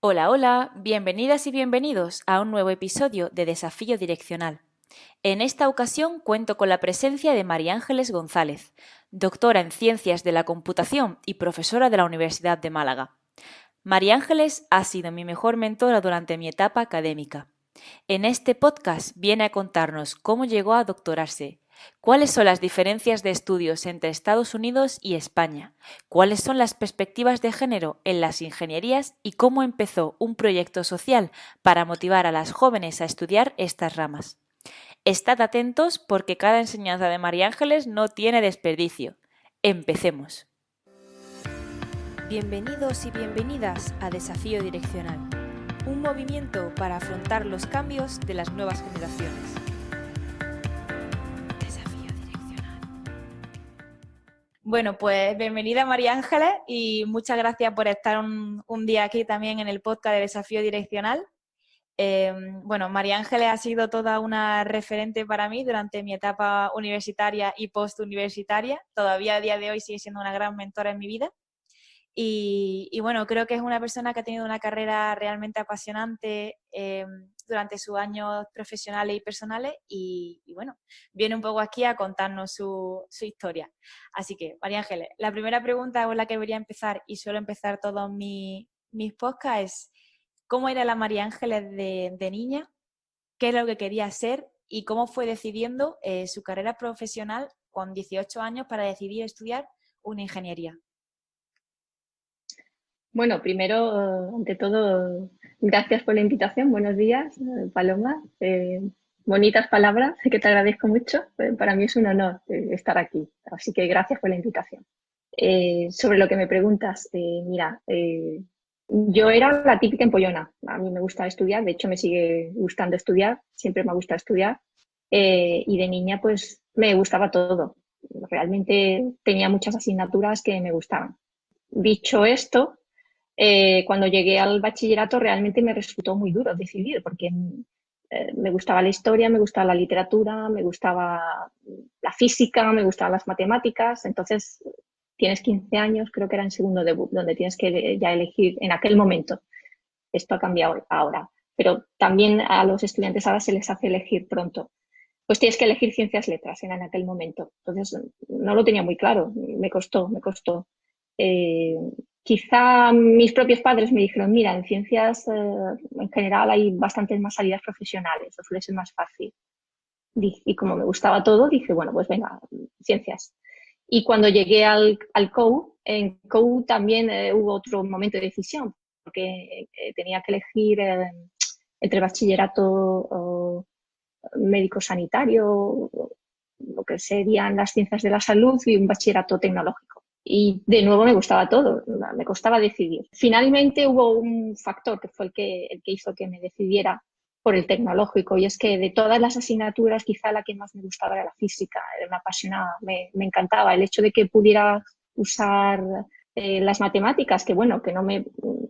Hola, hola, bienvenidas y bienvenidos a un nuevo episodio de Desafío Direccional. En esta ocasión cuento con la presencia de María Ángeles González, doctora en Ciencias de la Computación y profesora de la Universidad de Málaga. María Ángeles ha sido mi mejor mentora durante mi etapa académica. En este podcast viene a contarnos cómo llegó a doctorarse, cuáles son las diferencias de estudios entre Estados Unidos y España, cuáles son las perspectivas de género en las ingenierías y cómo empezó un proyecto social para motivar a las jóvenes a estudiar estas ramas. Estad atentos porque cada enseñanza de María Ángeles no tiene desperdicio. Empecemos. Bienvenidos y bienvenidas a Desafío Direccional, un movimiento para afrontar los cambios de las nuevas generaciones. Desafío Direccional. Bueno, pues bienvenida María Ángeles y muchas gracias por estar un día aquí también en el podcast de Desafío Direccional. Bueno, María Ángeles ha sido toda una referente para mí durante mi etapa universitaria y postuniversitaria. Todavía a día de hoy sigue siendo una gran mentora en mi vida. Y bueno, creo que es una persona que ha tenido una carrera realmente apasionante durante sus años profesionales y personales y bueno, viene un poco aquí a contarnos su historia. Así que, María Ángeles, la primera pregunta con la que debería empezar, y suelo empezar todos mis podcasts, es ¿cómo era la María Ángeles de niña? ¿Qué es lo que quería ser? ¿Y cómo fue decidiendo su carrera profesional con 18 años para decidir estudiar una ingeniería? Bueno, primero, ante todo, gracias por la invitación. Buenos días, Paloma. Bonitas palabras, que te agradezco mucho. Para mí es un honor estar aquí, así que gracias por la invitación. Sobre lo que me preguntas, mira, yo era la típica empollona. A mí me gusta estudiar, de hecho me sigue gustando estudiar, siempre me gusta estudiar. Y de niña, pues me gustaba todo. Realmente tenía muchas asignaturas que me gustaban. Dicho esto, cuando llegué al bachillerato realmente me resultó muy duro decidir porque me gustaba la historia, me gustaba la literatura, me gustaba la física, me gustaban las matemáticas. Entonces tienes 15 años, creo que era en segundo debut, donde tienes que ya elegir en aquel momento. Esto ha cambiado ahora, pero también a los estudiantes ahora se les hace elegir pronto. Pues tienes que elegir ciencias letras en aquel momento. Entonces no lo tenía muy claro, me costó, me costó. Eh, Quizá mis propios padres me dijeron, mira, en ciencias en general hay bastantes más salidas profesionales, o suele ser más fácil. Y como me gustaba todo, dije, bueno, pues venga, ciencias. Y cuando llegué al COU, en COU también hubo otro momento de decisión, porque tenía que elegir entre bachillerato médico sanitario, lo que serían las ciencias de la salud y un bachillerato tecnológico. Y de nuevo me gustaba todo, me costaba decidir. Finalmente hubo un factor que fue el que hizo que me decidiera por el tecnológico, y es que de todas las asignaturas quizá la que más me gustaba era la física, me apasionaba, me encantaba el hecho de que pudiera usar las matemáticas, que bueno, que no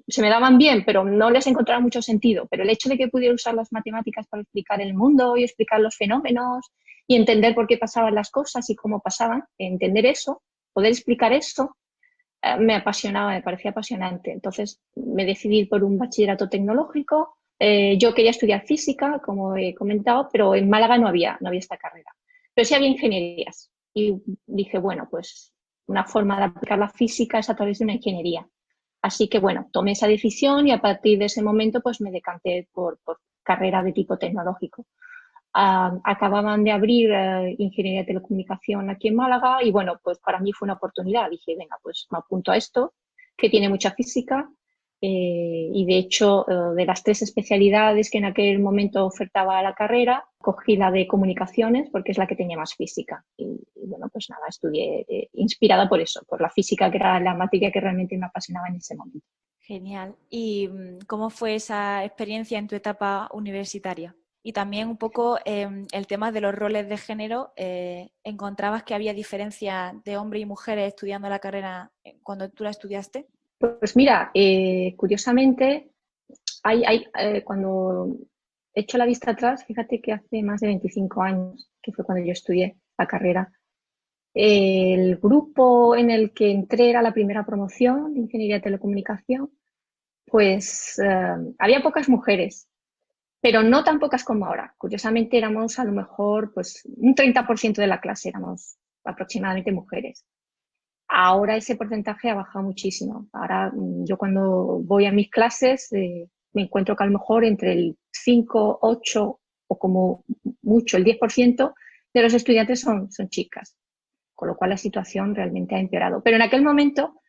se me daban bien, pero no les encontraba mucho sentido, pero el hecho de que pudiera usar las matemáticas para explicar el mundo y explicar los fenómenos y entender por qué pasaban las cosas y cómo pasaban, entender eso, poder explicar eso, me apasionaba, me parecía apasionante. Entonces me decidí por un bachillerato tecnológico. Yo quería estudiar física, como he comentado, pero en Málaga no había esta carrera. Pero sí había ingenierías. Y dije, bueno, pues una forma de aplicar la física es a través de una ingeniería. Así que, bueno, tomé esa decisión y a partir de ese momento pues me decanté por carrera de tipo tecnológico. Acababan de abrir Ingeniería de Telecomunicación aquí en Málaga y bueno, pues para mí fue una oportunidad. Dije, venga, pues me apunto a esto, que tiene mucha física y de hecho de las tres especialidades que en aquel momento ofertaba la carrera, cogí la de comunicaciones porque es la que tenía más física. Y bueno, pues nada, estudié inspirada por eso, por la física, que era la materia que realmente me apasionaba en ese momento. Genial. ¿Y cómo fue esa experiencia en tu etapa universitaria? Y también un poco el tema de los roles de género. ¿Encontrabas que había diferencia de hombres y mujeres estudiando la carrera cuando tú la estudiaste? Pues mira, curiosamente, cuando echo la vista atrás, fíjate que hace más de 25 años, que fue cuando yo estudié la carrera, el grupo en el que entré era la primera promoción de Ingeniería de Telecomunicación Pues había pocas mujeres, pero no tan pocas como ahora. Curiosamente éramos a lo mejor pues un 30% de la clase, éramos aproximadamente mujeres. Ahora ese porcentaje ha bajado muchísimo. Ahora yo cuando voy a mis clases me encuentro que a lo mejor entre el 5, 8 o como mucho el 10% de los estudiantes son chicas, con lo cual la situación realmente ha empeorado. Pero en aquel momento,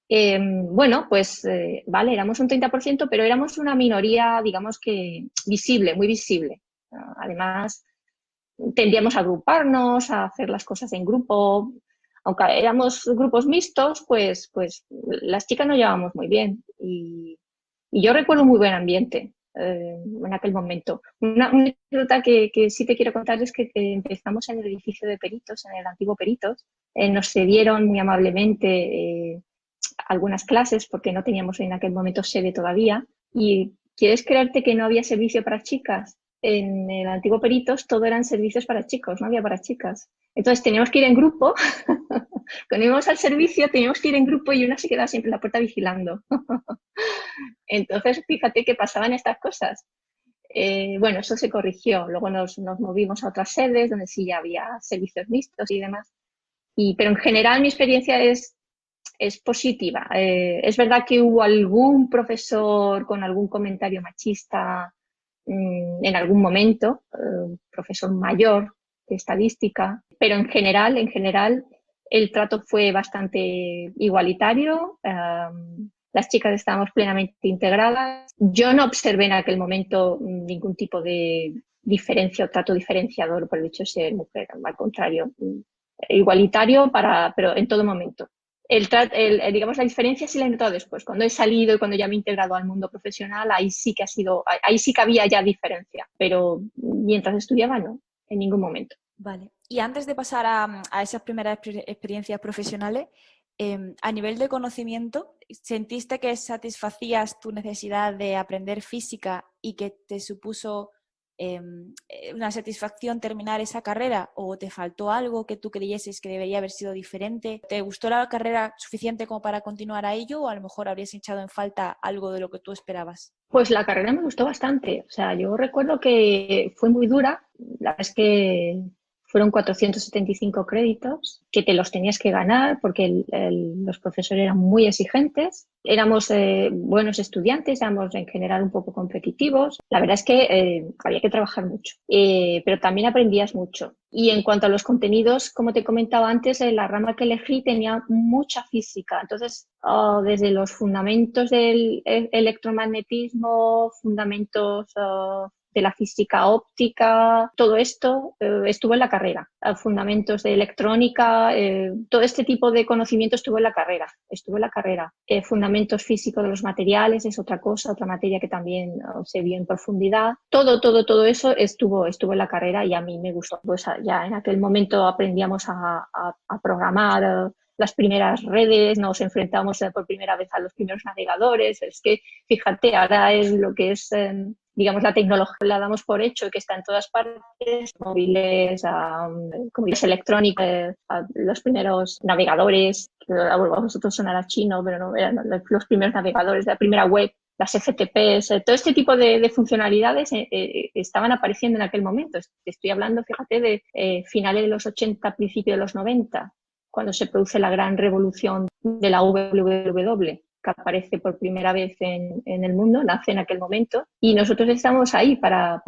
bueno, pues vale, éramos un 30%, pero éramos una minoría, digamos que visible, muy visible. Además, tendíamos a agruparnos, a hacer las cosas en grupo. Aunque éramos grupos mixtos, pues las chicas nos llevábamos muy bien. Y yo recuerdo un muy buen ambiente en aquel momento. Una anécdota que sí te quiero contar es que empezamos en el edificio de Peritos, en el antiguo Peritos. Nos cedieron muy amablemente algunas clases porque no teníamos en aquel momento sede todavía. ¿Y quieres creerte que no había servicio para chicas? En el antiguo Peritos todo eran servicios para chicos, no había para chicas. Entonces teníamos que ir en grupo. Cuando íbamos al servicio teníamos que ir en grupo y una se quedaba siempre en la puerta vigilando. Entonces fíjate que pasaban estas cosas. Bueno, eso se corrigió. Luego nos movimos a otras sedes donde sí ya había servicios mixtos y demás. Pero en general mi experiencia es positiva. Es verdad que hubo algún profesor con algún comentario machista en algún momento, profesor mayor de estadística, pero en general el trato fue bastante igualitario. Las chicas estábamos plenamente integradas. Yo no observé en aquel momento ningún tipo de diferencia o trato diferenciador por el hecho de ser mujer, al contrario, igualitario pero en todo momento. Digamos, la diferencia sí la he notado después. Cuando he salido y cuando ya me he integrado al mundo profesional, ahí sí que ahí sí que había ya diferencia. Pero mientras estudiaba, no, en ningún momento. Vale. Y antes de pasar a esas primeras experiencias profesionales, a nivel de conocimiento, ¿sentiste que satisfacías tu necesidad de aprender física y que te supuso una satisfacción terminar esa carrera? ¿O te faltó algo que tú creyeses que debería haber sido diferente? ¿Te gustó la carrera suficiente como para continuar a ello o a lo mejor habrías echado en falta algo de lo que tú esperabas? Pues la carrera me gustó bastante. O sea, yo recuerdo que fue muy dura. La verdad es que fueron 475 créditos que te los tenías que ganar porque los profesores eran muy exigentes. Éramos buenos estudiantes, éramos en general un poco competitivos. La verdad es que había que trabajar mucho, pero también aprendías mucho. Y en cuanto a los contenidos, como te comentaba antes, la rama que elegí tenía mucha física. Entonces, desde los fundamentos del electromagnetismo, fundamentos de la física óptica, todo esto estuvo en la carrera. Fundamentos de electrónica, todo este tipo de conocimiento estuvo en la carrera. Fundamentos físicos de los materiales es otra cosa, otra materia que también se vio en profundidad. Todo eso estuvo en la carrera y a mí me gustó. Pues ya en aquel momento aprendíamos a programar las primeras redes, nos enfrentamos por primera vez a los primeros navegadores. Es que, fíjate, ahora es lo que es, digamos, la tecnología la damos por hecho, que está en todas partes, móviles, móviles electrónicos, los primeros navegadores, que a vosotros sonará chino, pero no, eran los primeros navegadores de la primera web, las FTPs, todo este tipo de funcionalidades estaban apareciendo en aquel momento. Estoy hablando, fíjate, de finales de los 80, principios de los 90, cuando se produce la gran revolución de la www, que aparece por primera vez en el mundo, nace en aquel momento, y nosotros estamos ahí para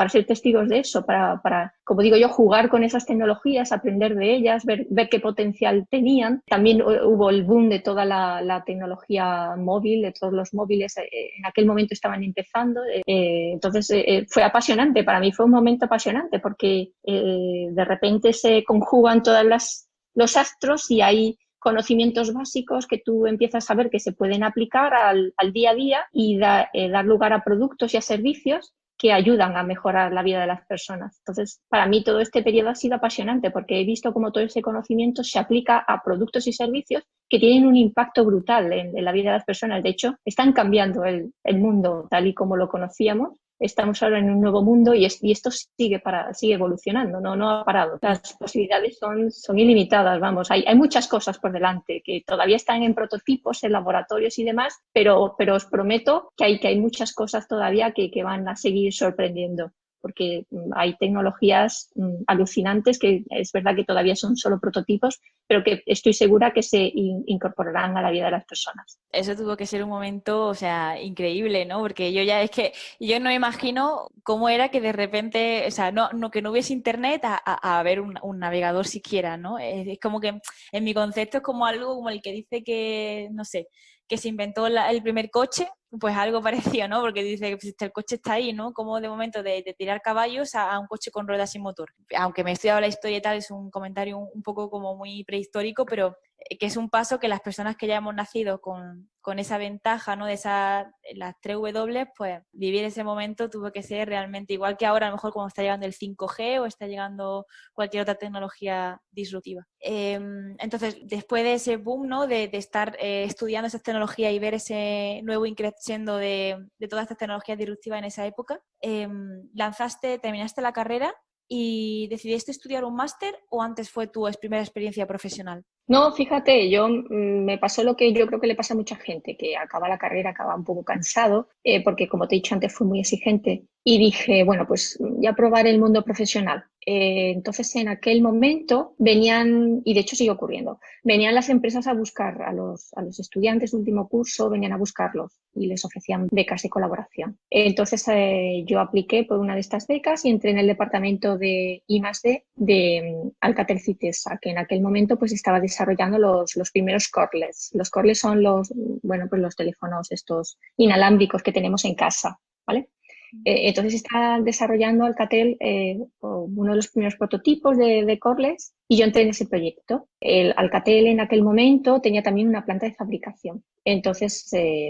ser testigos de eso, para, como digo yo, jugar con esas tecnologías, aprender de ellas, ver qué potencial tenían. También hubo el boom de toda la tecnología móvil, de todos los móviles, en aquel momento estaban empezando, entonces fue apasionante, para mí fue un momento apasionante, porque de repente se conjugan todas los astros y hay conocimientos básicos que tú empiezas a ver que se pueden aplicar al día a día y dar lugar a productos y a servicios que ayudan a mejorar la vida de las personas. Entonces, para mí todo este periodo ha sido apasionante porque he visto cómo todo ese conocimiento se aplica a productos y servicios que tienen un impacto brutal en la vida de las personas. De hecho, están cambiando el mundo tal y como lo conocíamos estamos ahora en un nuevo mundo y esto sigue evolucionando, no ha parado. Las posibilidades son ilimitadas, vamos, hay muchas cosas por delante que todavía están en prototipos, en laboratorios y demás, pero os prometo que hay muchas cosas todavía que van a seguir sorprendiendo, porque hay tecnologías alucinantes que es verdad que todavía son solo prototipos, pero que estoy segura que se incorporarán a la vida de las personas. Eso tuvo que ser un momento, o sea, increíble, ¿no? Porque yo no imagino cómo era que de repente, o sea, que no hubiese internet a ver un navegador siquiera, ¿no? Es como que en mi concepto es como algo como el que dice que, no sé, que se inventó el primer coche, pues algo parecido, ¿no? Porque dice que pues, el coche está ahí, ¿no? Como de momento de tirar caballos a un coche con ruedas sin motor. Aunque me he estudiado la historia y tal, es un comentario un poco como muy prehistórico, pero que es un paso que las personas que ya hemos nacido con esa ventaja, ¿no? De las 3 W, pues vivir ese momento tuvo que ser realmente igual que ahora, a lo mejor cuando está llegando el 5G o está llegando cualquier otra tecnología disruptiva. Entonces, después de ese boom, ¿no? De estar estudiando esas tecnologías y ver ese nuevo increciendo de todas estas tecnologías disruptivas en esa época, terminaste la carrera y decidiste estudiar un máster o antes fue tu primera experiencia profesional. No, fíjate, me pasó lo que yo creo que le pasa a mucha gente, que acaba la carrera, acaba un poco cansado, porque como te he dicho antes fue muy exigente y dije, bueno, pues ya probaré el mundo profesional. Entonces en aquel momento venían, y de hecho sigue ocurriendo, venían las empresas a buscar a los estudiantes de último curso, venían a buscarlos y les ofrecían becas de colaboración. Entonces yo apliqué por una de estas becas y entré en el departamento de I+D de Alcatel Citesa, que en aquel momento pues estaba desarrollando los primeros cordless. Los cordless son pues los teléfonos estos inalámbricos que tenemos en casa, ¿vale? Entonces está desarrollando Alcatel uno de los primeros prototipos de cordless y yo entré en ese proyecto. El Alcatel en aquel momento tenía también una planta de fabricación. Entonces,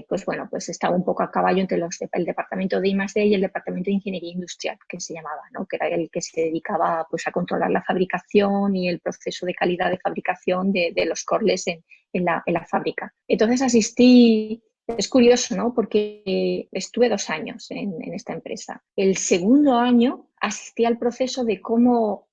pues estaba un poco a caballo entre el departamento de I+D y el departamento de Ingeniería Industrial, que se llamaba, ¿no? Que era el que se dedicaba pues, a controlar la fabricación y el proceso de calidad de fabricación de los cordless en la fábrica. Entonces asistí. Es curioso, ¿no? Porque estuve 2 años en esta empresa. El segundo año asistí al proceso de cómo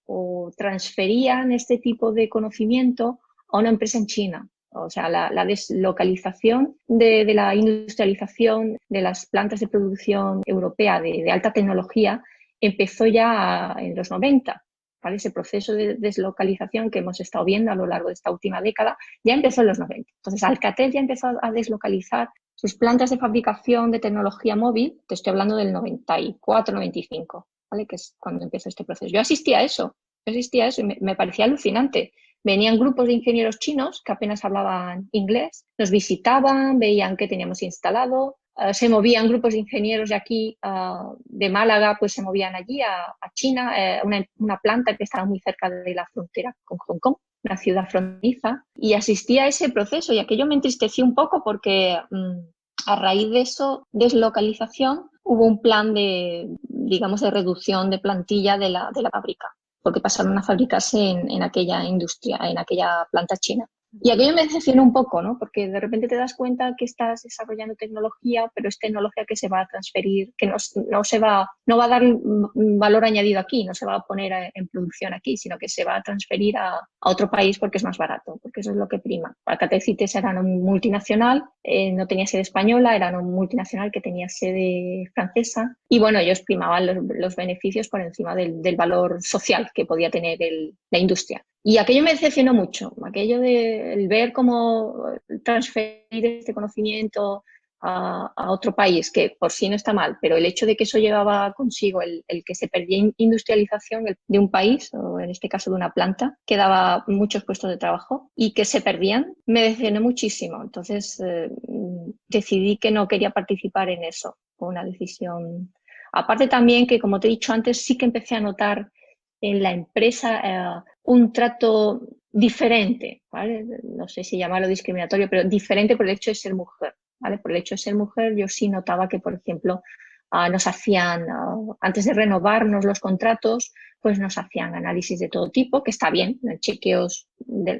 transferían este tipo de conocimiento a una empresa en China. O sea, la deslocalización de la industrialización de las plantas de producción europea de alta tecnología empezó ya en los 90. ¿Vale? Ese proceso de deslocalización que hemos estado viendo a lo largo de esta última década ya empezó en los 90. Entonces, Alcatel ya empezó a deslocalizar sus plantas de fabricación de tecnología móvil, te estoy hablando del 94-95, ¿vale? Que es cuando empezó este proceso. Yo asistía a eso y me parecía alucinante. Venían grupos de ingenieros chinos que apenas hablaban inglés, nos visitaban, veían qué teníamos instalado, se movían grupos de ingenieros de aquí, de Málaga, pues se movían allí a China, una planta que estaba muy cerca de la frontera con Hong Kong, una ciudad fronteriza, y asistí a ese proceso y aquello me entristeció un poco porque a raíz de eso, deslocalización, hubo un plan digamos, de reducción de plantilla de la fábrica, porque pasaron a fabricarse en aquella industria, en aquella planta china. Y aquello me decepcionó un poco, ¿no? Porque de repente te das cuenta que estás desarrollando tecnología, pero es tecnología que se va a transferir, que no va a dar valor añadido aquí, no se va a poner en producción aquí, sino que se va a transferir a otro país porque es más barato, porque eso es lo que prima. Alcatel Citesa era un multinacional, no tenía sede española, era un multinacional que tenía sede francesa y bueno, ellos primaban los beneficios por encima del valor social que podía tener la industria. Y aquello me decepcionó mucho, aquello de el ver cómo transferir este conocimiento a otro país, que por sí no está mal, pero el hecho de que eso llevaba consigo el que se perdía industrialización de un país, o en este caso de una planta, que daba muchos puestos de trabajo y que se perdían, me decepcionó muchísimo. Entonces decidí que no quería participar en eso, fue una decisión. Aparte también que, como te he dicho antes, sí que empecé a notar en la empresa un trato diferente, ¿vale? No sé si llamarlo discriminatorio, pero diferente por el hecho de ser mujer, ¿vale? Por el hecho de ser mujer yo sí notaba que, por ejemplo, nos hacían, antes de renovarnos los contratos, pues nos hacían análisis de todo tipo, que está bien, chequeos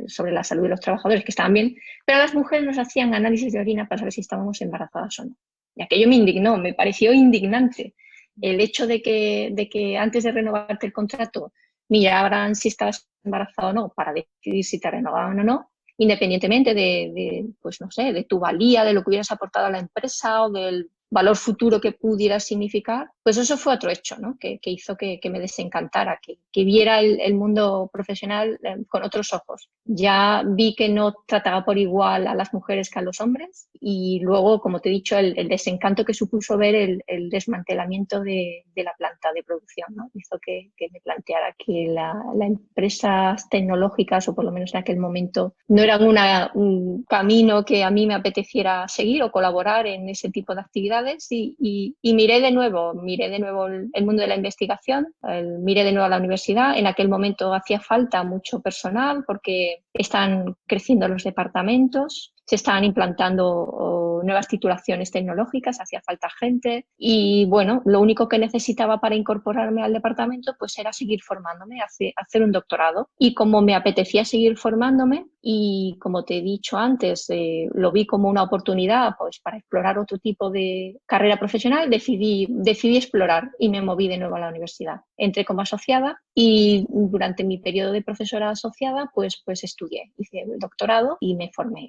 sobre la salud de los trabajadores, que estaban bien, pero a las mujeres nos hacían análisis de orina para saber si estábamos embarazadas o no. Y aquello me indignó, me pareció indignante. el hecho de que antes de renovarte el contrato miraran si estabas embarazada o no para decidir si te renovaban o no, independientemente pues no sé, de tu valía, de lo que hubieras aportado a la empresa o del valor futuro que pudiera significar, pues eso fue otro hecho, ¿no? que hizo que me desencantara, que viera el mundo profesional con otros ojos. Ya vi que no trataba por igual a las mujeres que a los hombres y luego, como te he dicho, el desencanto que supuso ver el desmantelamiento de la planta de producción, ¿no? Hizo que me planteara que las empresas tecnológicas, o por lo menos en aquel momento, no eran un camino que a mí me apeteciera seguir o colaborar en ese tipo de actividades y miré de nuevo el mundo de la investigación, miré de nuevo a la universidad. En aquel momento hacía falta mucho personal porque están creciendo los departamentos, se estaban implantando nuevas titulaciones tecnológicas, hacía falta gente y bueno, lo único que necesitaba para incorporarme al departamento pues era seguir formándome, hacer un doctorado. Y como me apetecía seguir formándome y como te he dicho antes, lo vi como una oportunidad pues para explorar otro tipo de carrera profesional, decidí explorar y me moví de nuevo a la universidad. Entré como asociada y durante mi periodo de profesora asociada pues estudié, hice el doctorado y me formé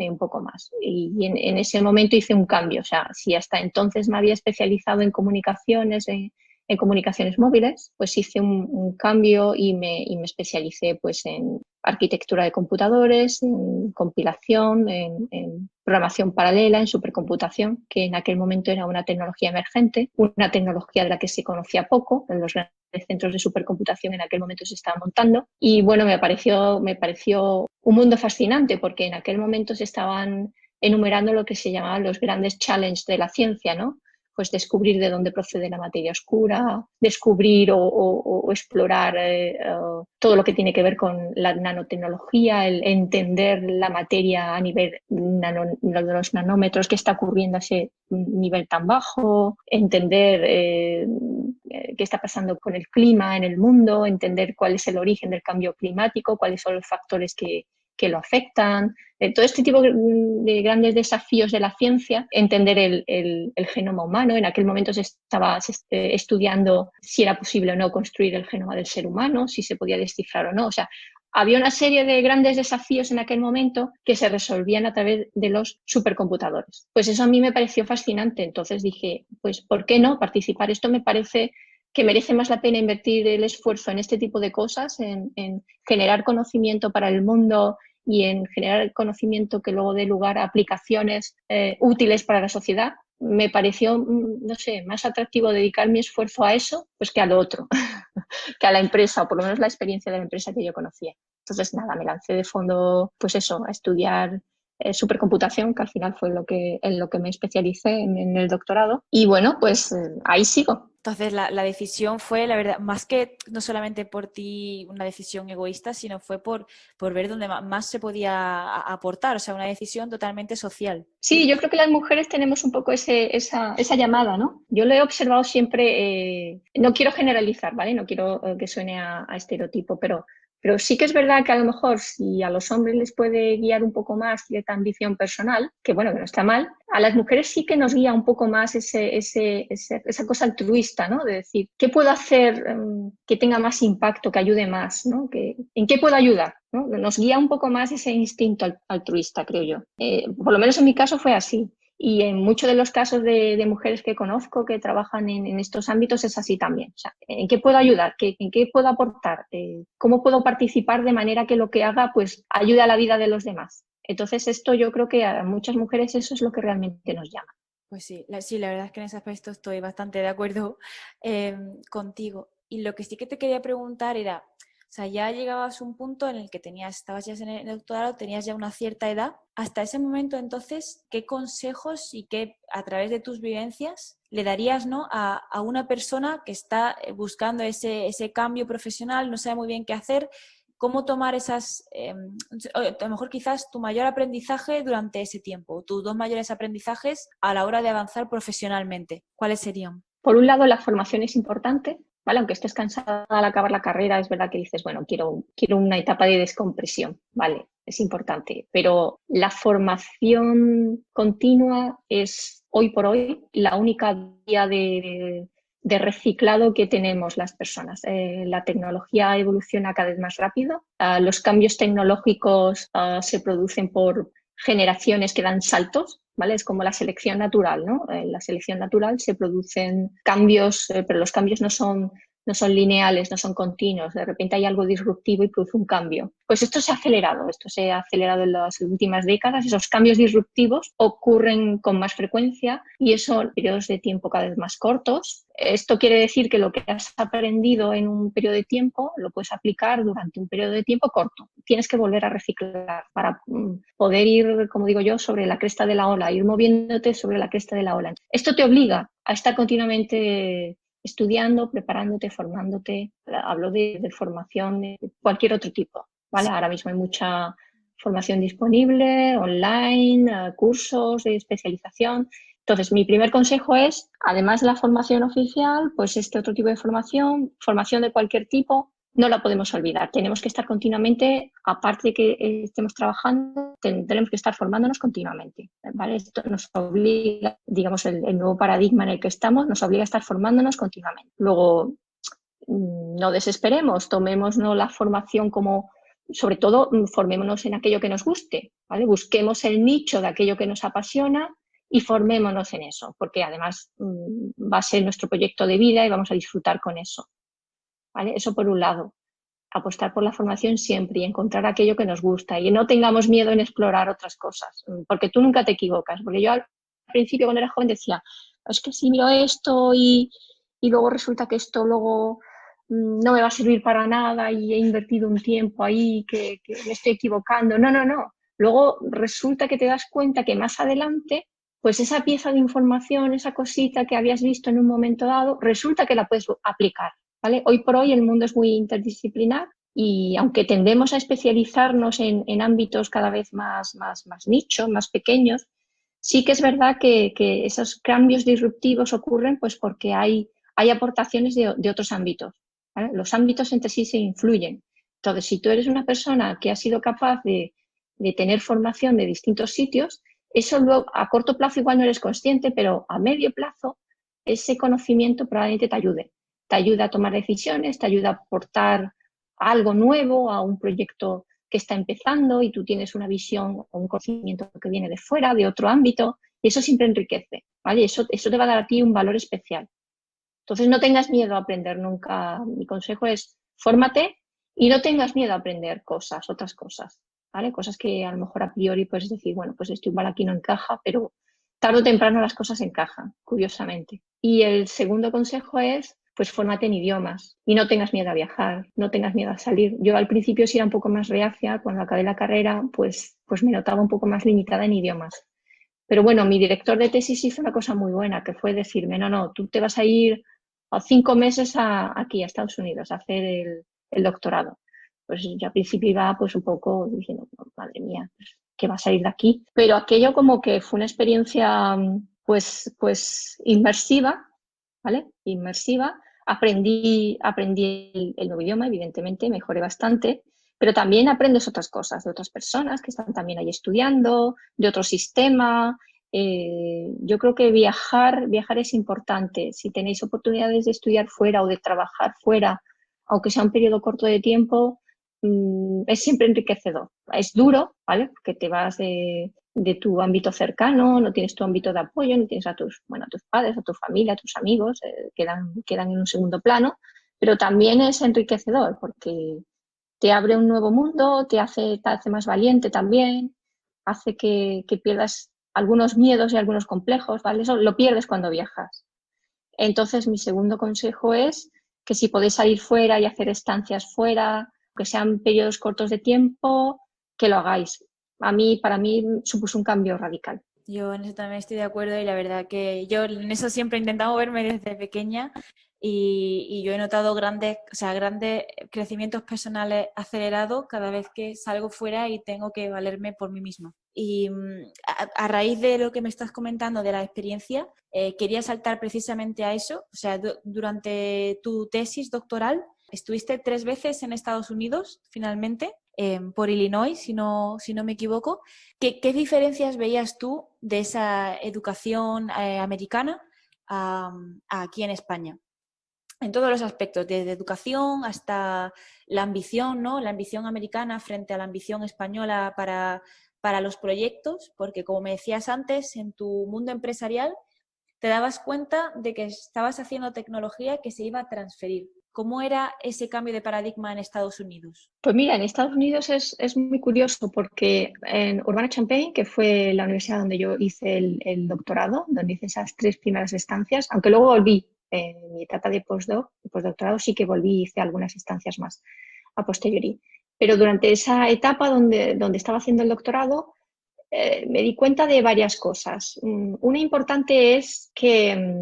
un poco más. Y en ese momento hice un cambio. O sea, si hasta entonces me había especializado en comunicaciones, en comunicaciones móviles, pues hice un cambio y me especialicé pues en arquitectura de computadores, en compilación, en programación paralela, en supercomputación, que en aquel momento era una tecnología emergente, una tecnología de la que se conocía poco. En los grandes centros de supercomputación en aquel momento se estaban montando y bueno, me pareció un mundo fascinante porque en aquel momento se estaban enumerando lo que se llamaban los grandes challenges de la ciencia, ¿no? Pues descubrir de dónde procede la materia oscura, descubrir o explorar todo lo que tiene que ver con la nanotecnología, el entender la materia a nivel de los nanómetros, qué está ocurriendo a ese nivel tan bajo, entender qué está pasando con el clima en el mundo, entender cuál es el origen del cambio climático, cuáles son los factores que lo afectan, todo este tipo de grandes desafíos de la ciencia, entender el genoma humano. En aquel momento se estaba estudiando si era posible o no construir el genoma del ser humano, si se podía descifrar o no. O sea, había una serie de grandes desafíos en aquel momento que se resolvían a través de los supercomputadores. Pues eso a mí me pareció fascinante. Entonces dije, pues, ¿por qué no participar? Esto me parece que merece más la pena invertir el esfuerzo en este tipo de cosas, en generar conocimiento para el mundo y en generar conocimiento que luego dé lugar a aplicaciones útiles para la sociedad. Me pareció, no sé, más atractivo dedicar mi esfuerzo a eso pues que a lo otro, que a la empresa, o por lo menos la experiencia de la empresa que yo conocía. Entonces, nada, me lancé de fondo, pues eso, a estudiar supercomputación, que al final fue en lo que me especialicé en el doctorado. Y bueno, pues ahí sigo. Entonces la decisión fue, la verdad, más que no solamente por ti una decisión egoísta, sino fue por ver dónde más se podía aportar, o sea, una decisión totalmente social. Sí, yo creo que las mujeres tenemos un poco esa llamada, ¿no? Yo lo he observado siempre, no quiero generalizar, ¿vale? No quiero que suene a estereotipo, pero sí que es verdad que a lo mejor si a los hombres les puede guiar un poco más cierta ambición personal, que bueno, que no está mal, a las mujeres sí que nos guía un poco más esa cosa altruista, ¿no? De decir, ¿qué puedo hacer que tenga más impacto, que ayude más, ¿no? ¿En qué puedo ayudar? ¿No? Nos guía un poco más ese instinto altruista, creo yo. Por lo menos en mi caso fue así. Y en muchos de los casos de mujeres que conozco que trabajan en estos ámbitos es así también. O sea, ¿en qué puedo ayudar? ¿En qué puedo aportar? ¿Cómo puedo participar de manera que lo que haga pues ayude a la vida de los demás? Entonces esto yo creo que a muchas mujeres eso es lo que realmente nos llama. Pues sí, la verdad es que en ese aspecto estoy bastante de acuerdo contigo. Y lo que sí que te quería preguntar era, o sea, ya llegabas a un punto en el que estabas ya en el doctorado, tenías ya una cierta edad. Hasta ese momento, entonces, ¿qué consejos y qué, a través de tus vivencias, le darías, ¿no? a una persona que está buscando ese cambio profesional, no sabe muy bien qué hacer? ¿Cómo tomar a lo mejor quizás tu mayor aprendizaje durante ese tiempo, tus dos mayores aprendizajes a la hora de avanzar profesionalmente? ¿Cuáles serían? Por un lado, la formación es importante, ¿vale? Aunque estés cansada al acabar la carrera, es verdad que dices, bueno, quiero una etapa de descompresión, ¿vale? Es importante, pero la formación continua es hoy por hoy la única vía de de reciclado que tenemos las personas. La tecnología evoluciona cada vez más rápido. Los cambios tecnológicos se producen por generaciones que dan saltos, ¿vale? Es como la selección natural, ¿no? En la selección natural se producen cambios, pero los cambios no son lineales, no son continuos. De repente hay algo disruptivo y produce un cambio. Pues esto se ha acelerado en las últimas décadas. Esos cambios disruptivos ocurren con más frecuencia y eso en periodos de tiempo cada vez más cortos. Esto quiere decir que lo que has aprendido en un periodo de tiempo lo puedes aplicar durante un periodo de tiempo corto. Tienes que volver a reciclar para poder ir, como digo yo, sobre la cresta de la ola, ir moviéndote sobre la cresta de la ola. Esto te obliga a estar continuamente estudiando, preparándote, formándote. Hablo de formación de cualquier otro tipo, ¿vale? Ahora mismo hay mucha formación disponible, online, cursos de especialización. Entonces, mi primer consejo es, además de la formación oficial, pues este otro tipo de formación de cualquier tipo, no la podemos olvidar. Tenemos que estar continuamente, aparte de que estemos trabajando, tenemos que estar formándonos continuamente, ¿vale? Esto nos obliga, digamos, el nuevo paradigma en el que estamos, nos obliga a estar formándonos continuamente. Luego, no desesperemos, tomémonos la formación como, sobre todo, formémonos en aquello que nos guste, ¿vale? Busquemos el nicho de aquello que nos apasiona y formémonos en eso, porque además va a ser nuestro proyecto de vida y vamos a disfrutar con eso, ¿vale? Eso por un lado, apostar por la formación siempre y encontrar aquello que nos gusta y no tengamos miedo en explorar otras cosas, porque tú nunca te equivocas, porque yo al principio cuando era joven decía, es que si miro esto y luego resulta que esto luego no me va a servir para nada y he invertido un tiempo ahí que me estoy equivocando. No, no, no. Luego resulta que te das cuenta que más adelante, pues esa pieza de información, esa cosita que habías visto en un momento dado, resulta que la puedes aplicar, ¿vale? Hoy por hoy el mundo es muy interdisciplinar y aunque tendemos a especializarnos en ámbitos cada vez más nicho, más pequeños, sí que es verdad que esos cambios disruptivos ocurren pues porque hay aportaciones de otros ámbitos, ¿vale? Los ámbitos entre sí se influyen. Entonces, si tú eres una persona que ha sido capaz de tener formación de distintos sitios, eso luego a corto plazo igual no eres consciente, pero a medio plazo ese conocimiento probablemente te ayude. Te ayuda a tomar decisiones, te ayuda a aportar algo nuevo a un proyecto que está empezando y tú tienes una visión o un conocimiento que viene de fuera, de otro ámbito, y eso siempre enriquece, ¿vale? Eso te va a dar a ti un valor especial. Entonces, no tengas miedo a aprender nunca. Mi consejo es fórmate y no tengas miedo a aprender cosas, otras cosas, ¿vale? Cosas que a lo mejor a priori puedes decir, bueno, pues esto igual aquí no encaja, pero tarde o temprano las cosas encajan, curiosamente. Y el segundo consejo es, pues fórmate en idiomas y no tengas miedo a viajar, no tengas miedo a salir. Yo al principio sí era un poco más reacia, cuando acabé la carrera, pues me notaba un poco más limitada en idiomas. Pero bueno, mi director de tesis hizo una cosa muy buena, que fue decirme, no, tú te vas a ir a 5 meses aquí a Estados Unidos a hacer el doctorado. Pues yo al principio iba pues un poco diciendo, madre mía, pues, ¿qué va a salir de aquí? Pero aquello como que fue una experiencia pues inmersiva, ¿vale? Inmersiva. Aprendí el nuevo idioma, evidentemente, mejoré bastante, pero también aprendes otras cosas de otras personas que están también ahí estudiando, de otro sistema. Yo creo que viajar es importante. Si tenéis oportunidades de estudiar fuera o de trabajar fuera, aunque sea un periodo corto de tiempo, es siempre enriquecedor. Es duro, ¿vale? Porque te vas de tu ámbito cercano, no tienes tu ámbito de apoyo, no tienes a tus padres, a tu familia, a tus amigos, quedan en un segundo plano, pero también es enriquecedor porque te abre un nuevo mundo, te hace más valiente también, hace que pierdas algunos miedos y algunos complejos, ¿vale? Eso lo pierdes cuando viajas. Entonces, mi segundo consejo es que si podéis salir fuera y hacer estancias fuera, que sean periodos cortos de tiempo, que lo hagáis. Para mí supuso un cambio radical. Yo en eso también estoy de acuerdo y la verdad que yo en eso siempre he intentado moverme desde pequeña y yo he notado grandes crecimientos personales acelerados cada vez que salgo fuera y tengo que valerme por mí misma. Y a raíz de lo que me estás comentando de la experiencia, quería saltar precisamente a eso. O sea, durante tu tesis doctoral, estuviste 3 veces en Estados Unidos, finalmente, por Illinois, si no me equivoco. ¿Qué diferencias veías tú de esa educación americana a aquí en España? en todos los aspectos, desde educación hasta la ambición, ¿no? La ambición americana frente a la ambición española para los proyectos, porque como me decías antes, en tu mundo empresarial te dabas cuenta de que estabas haciendo tecnología que se iba a transferir. ¿Cómo era ese cambio de paradigma en Estados Unidos? Pues mira, en Estados Unidos es muy curioso porque en Urbana-Champaign, que fue la universidad donde yo hice el doctorado, donde hice esas 3 primeras estancias, aunque luego volví en mi etapa de postdoctorado, sí que volví y hice algunas estancias más a posteriori. Pero durante esa etapa donde estaba haciendo el doctorado, me di cuenta de varias cosas. Una importante es que,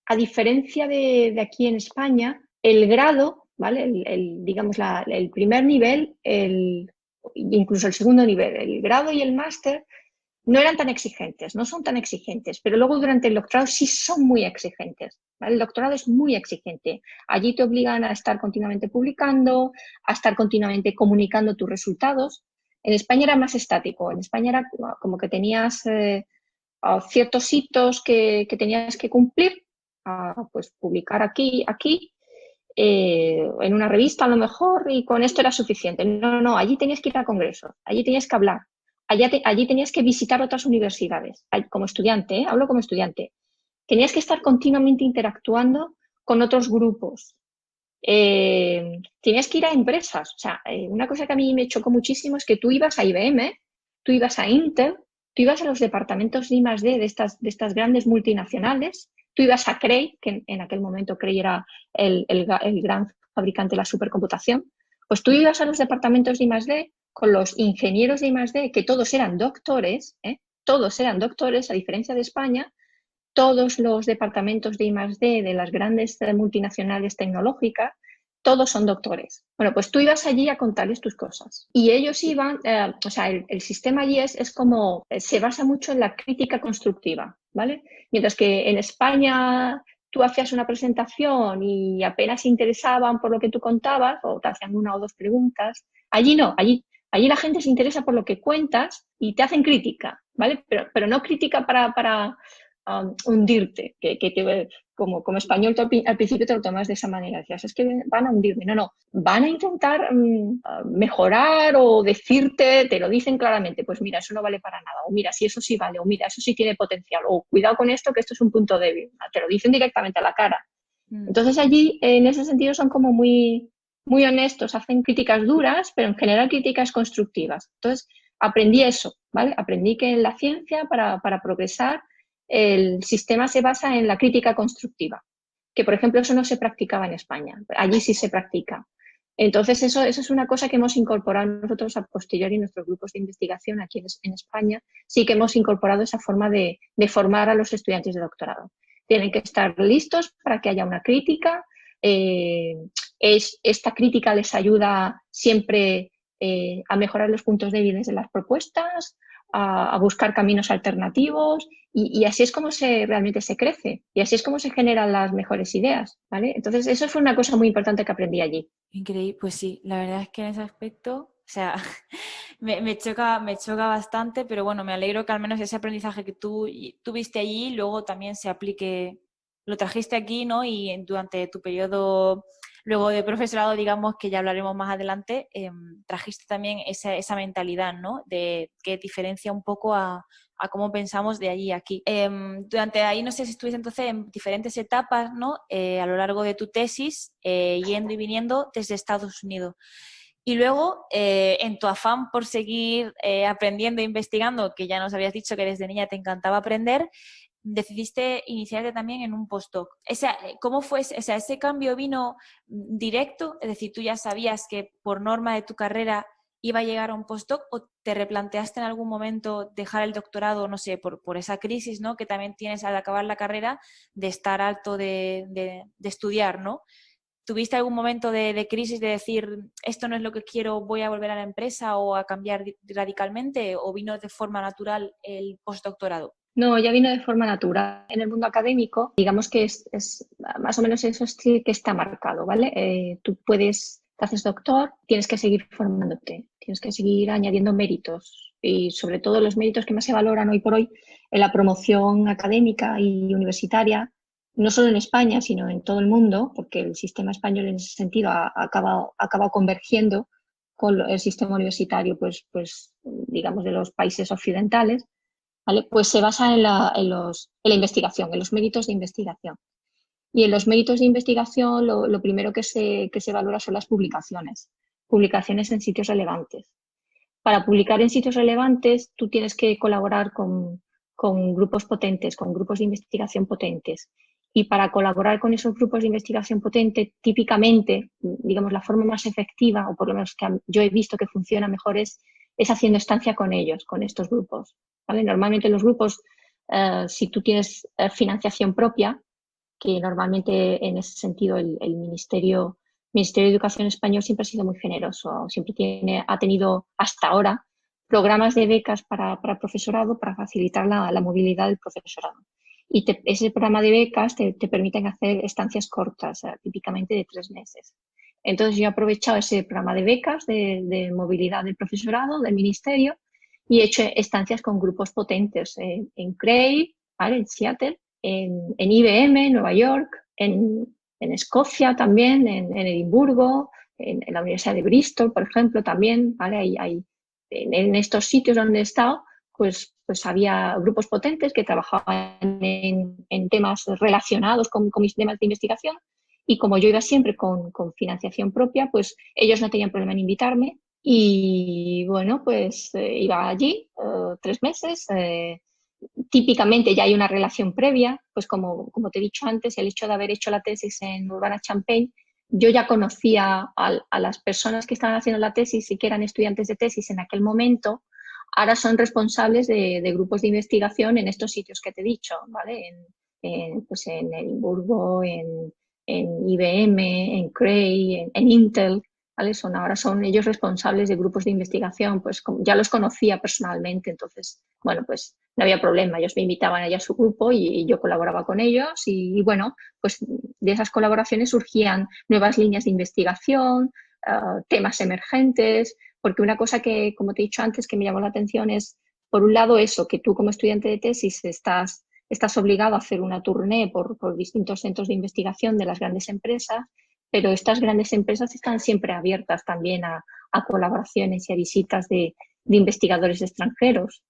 a diferencia de aquí en España, el grado, ¿vale? Digamos, el primer nivel, incluso el segundo nivel, el grado y el máster, no eran tan exigentes, no son tan exigentes, pero luego durante el doctorado sí son muy exigentes, ¿vale? El doctorado es muy exigente. Allí te obligan a estar continuamente publicando, a estar continuamente comunicando tus resultados. En España era más estático, en España era como que tenías ciertos hitos que tenías que cumplir, pues publicar aquí, en una revista a lo mejor, y con esto era suficiente. No, no, allí tenías que ir a congresos, allí tenías que hablar, allí tenías que visitar otras universidades, como estudiante, hablo como estudiante. Tenías que estar continuamente interactuando con otros grupos. Tenías que ir a empresas. O sea, una cosa que a mí me chocó muchísimo es que tú ibas a IBM, tú ibas a Intel, tú ibas a los departamentos de I+D de estas grandes multinacionales, tú ibas a Cray, que en aquel momento Cray era el gran fabricante de la supercomputación, pues tú ibas a los departamentos de I+D con los ingenieros de I+D, que todos eran doctores, todos eran doctores, a diferencia de España. Todos los departamentos de I+D de las grandes multinacionales tecnológicas, todos son doctores. Bueno, pues tú ibas allí a contarles tus cosas. Y ellos iban, o sea, el sistema allí es como, se basa mucho en la crítica constructiva, ¿vale? Mientras que en España tú hacías una presentación y apenas se interesaban por lo que tú contabas, o te hacían una o dos preguntas, allí no, allí la gente se interesa por lo que cuentas y te hacen crítica, ¿vale? Pero no crítica para hundirte, como español al principio te lo tomas de esa manera, decías, es que van a hundirme, no, van a intentar mejorar o decirte, te lo dicen claramente, pues mira, eso no vale para nada, o mira, si eso sí vale, o mira, eso sí tiene potencial, o cuidado con esto, que esto es un punto débil, te lo dicen directamente a la cara. Entonces allí, en ese sentido, son como muy, muy honestos, hacen críticas duras, pero en general críticas constructivas. Entonces, aprendí eso, ¿vale? Aprendí que en la ciencia, para progresar, el sistema se basa en la crítica constructiva, que por ejemplo eso no se practicaba en España, allí sí se practica. Entonces eso es una cosa que hemos incorporado nosotros a posteriori en nuestros grupos de investigación aquí en España, sí que hemos incorporado esa forma de formar a los estudiantes de doctorado. Tienen que estar listos para que haya una crítica, esta crítica les ayuda siempre a mejorar los puntos débiles de las propuestas, a buscar caminos alternativos y así es como realmente se crece y así es como se generan las mejores ideas, ¿vale? Entonces, eso fue una cosa muy importante que aprendí allí. Increíble, pues sí, la verdad es que en ese aspecto, o sea, me choca bastante, pero bueno, me alegro que al menos ese aprendizaje que tú tuviste allí luego también se aplique, lo trajiste aquí, ¿no? Y durante tu periodo luego de profesorado, digamos, que ya hablaremos más adelante, trajiste también esa mentalidad, ¿no? De que diferencia un poco a cómo pensamos de allí a aquí. Durante ahí, no sé si estuviste entonces en diferentes etapas, ¿no? A lo largo de tu tesis, yendo y viniendo desde Estados Unidos. Y luego, en tu afán por seguir aprendiendo e investigando, que ya nos habías dicho que desde niña te encantaba aprender, decidiste iniciarte también en un postdoc. ¿Cómo fue? O sea, ¿ese cambio vino directo? Es decir, ¿tú ya sabías que por norma de tu carrera iba a llegar a un postdoc o te replanteaste en algún momento dejar el doctorado, no sé, por esa crisis, ¿no? Que también tienes al acabar la carrera de estar harto de estudiar, ¿no? ¿Tuviste algún momento de crisis de decir, esto no es lo que quiero, voy a volver a la empresa o a cambiar radicalmente? ¿O vino de forma natural el postdoctorado? No, ya vino de forma natural. En el mundo académico, digamos que es más o menos eso sí que está marcado, ¿vale? Tú te haces doctor, tienes que seguir formándote, tienes que seguir añadiendo méritos y sobre todo los méritos que más se valoran hoy por hoy en la promoción académica y universitaria no solo en España, sino en todo el mundo, porque el sistema español en ese sentido ha acabado convergiendo con el sistema universitario, pues digamos, de los países occidentales, ¿vale? Pues se basa en la investigación, en los méritos de investigación. Y en los méritos de investigación lo primero que se valora son las publicaciones, publicaciones en sitios relevantes. Para publicar en sitios relevantes, tú tienes que colaborar con grupos potentes, con grupos de investigación potentes. Y para colaborar con esos grupos de investigación potente, típicamente, digamos, la forma más efectiva, o por lo menos que yo he visto que funciona mejor, es haciendo estancia con ellos, con estos grupos. ¿Vale? Normalmente los grupos, si tú tienes financiación propia, que normalmente en ese sentido el Ministerio de Educación español siempre ha sido muy generoso, siempre ha tenido hasta ahora programas de becas para profesorado para facilitar la movilidad del profesorado. Y ese programa de becas te permiten hacer estancias cortas, típicamente de 3 meses. Entonces yo he aprovechado ese programa de becas de movilidad del profesorado, del ministerio, y he hecho estancias con grupos potentes en CREI, ¿vale? En Seattle, en IBM, en Nueva York, en Escocia también, en Edimburgo, en la Universidad de Bristol, por ejemplo, también, ¿vale? En estos sitios donde he estado, pues había grupos potentes que trabajaban en temas relacionados con mis temas de investigación, y como yo iba siempre con financiación propia, pues ellos no tenían problema en invitarme, y bueno, pues iba allí 3 meses. Típicamente ya hay una relación previa, pues como te he dicho antes, el hecho de haber hecho la tesis en Urbana-Champaign, yo ya conocía a las personas que estaban haciendo la tesis y que eran estudiantes de tesis en aquel momento, ahora son responsables de grupos de investigación en estos sitios que te he dicho, ¿vale? Pues en Edimburgo, en IBM, en Cray, en Intel, ¿vale? Ahora son ellos responsables de grupos de investigación, pues ya los conocía personalmente, entonces, bueno, pues no había problema, ellos me invitaban allá a su grupo y yo colaboraba con ellos bueno, pues de esas colaboraciones surgían nuevas líneas de investigación, temas emergentes, porque una cosa que, como te he dicho antes, que me llamó la atención es, por un lado, eso, que tú como estudiante de tesis estás obligado a hacer una tournée por distintos centros de investigación de las grandes empresas, pero estas grandes empresas están siempre abiertas también a colaboraciones y a visitas de investigadores extranjeros.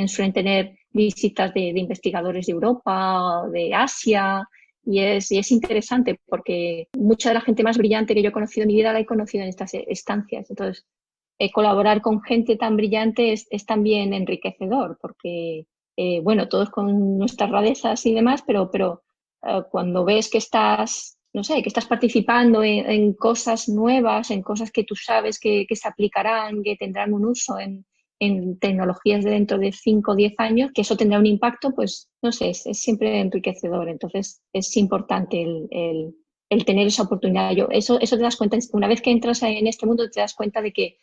Suelen tener visitas de investigadores de Europa, de Asia, y es interesante porque mucha de la gente más brillante que yo he conocido en mi vida la he conocido en estas estancias. Entonces, colaborar con gente tan brillante es también enriquecedor porque, bueno, todos con nuestras rarezas y demás, pero cuando ves que estás, no sé, que estás participando en cosas nuevas, en cosas que tú sabes que se aplicarán, que tendrán un uso en tecnologías de dentro de 5 o 10 años, que eso tendrá un impacto, pues no sé, es siempre enriquecedor. Entonces es importante el tener esa oportunidad. Eso te das cuenta, una vez que entras en este mundo te das cuenta de que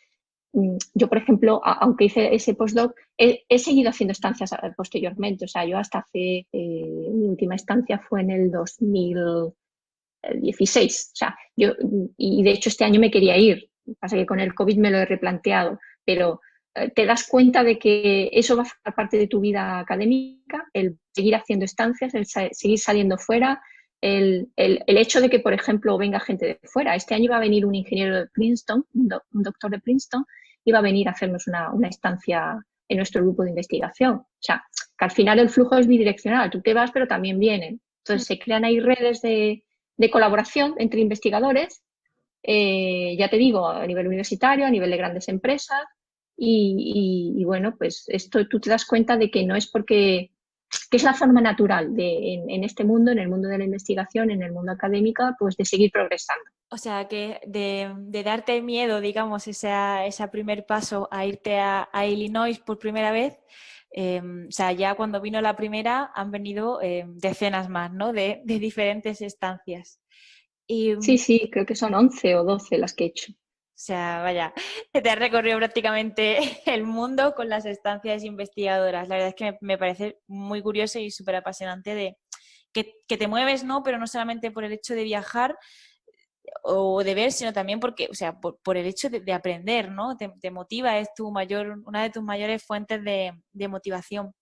yo, por ejemplo, aunque hice ese postdoc, he seguido haciendo estancias posteriormente. O sea, yo hasta mi última estancia fue en el 2016. O sea, y de hecho este año me quería ir. Pasa que con el COVID me lo he replanteado, pero te das cuenta de que eso va a formar parte de tu vida académica, el seguir haciendo estancias, el seguir saliendo fuera, el hecho de que, por ejemplo, venga gente de fuera. Este año va a venir un ingeniero de Princeton, un doctor de Princeton, y va a venir a hacernos una estancia en nuestro grupo de investigación. O sea, que al final el flujo es bidireccional. Tú te vas, pero también vienen. Entonces se crean ahí redes de colaboración entre investigadores, ya te digo, a nivel universitario, a nivel de grandes empresas, bueno, pues esto tú te das cuenta de que no es porque, que es la forma natural en este mundo, en el mundo de la investigación, en el mundo académico, pues de seguir progresando. O sea, que de darte miedo, digamos, ese primer paso a irte a Illinois por primera vez, o sea, ya cuando vino la primera han venido decenas más, ¿no? De diferentes estancias. Y, Sí, creo que son 11 o 12 las que he hecho. o sea, vaya, te has recorrido prácticamente el mundo con las estancias investigadoras. La verdad es que me parece muy curioso y súper apasionante de que te mueves, ¿no? Pero no solamente por el hecho de viajar o de ver, sino también porque, o sea, por el hecho de aprender, ¿no? Te motiva, es una de tus mayores fuentes de motivación.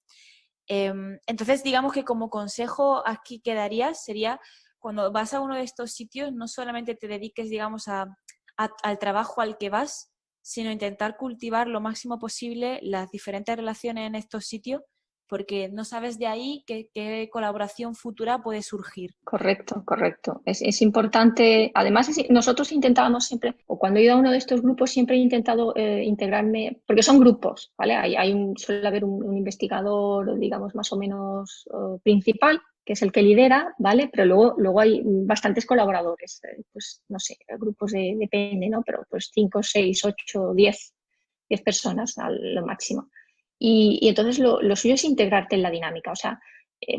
Entonces, digamos que como consejo aquí que darías sería, cuando vas a uno de estos sitios, no solamente te dediques, digamos, al trabajo al que vas, sino intentar cultivar lo máximo posible las diferentes relaciones en estos sitios, porque no sabes de ahí qué colaboración futura puede surgir. Correcto, correcto. Es importante, además nosotros intentábamos siempre, o cuando he ido a uno de estos grupos, siempre he intentado integrarme, porque son grupos, ¿vale? Suele haber un investigador, digamos, más o menos principal, que es el que lidera, ¿vale? Pero luego hay bastantes colaboradores, pues no sé, grupos depende, ¿no? Pero pues 5, 6, 8, 10 personas a lo máximo. Y entonces lo suyo es integrarte en la dinámica, o sea,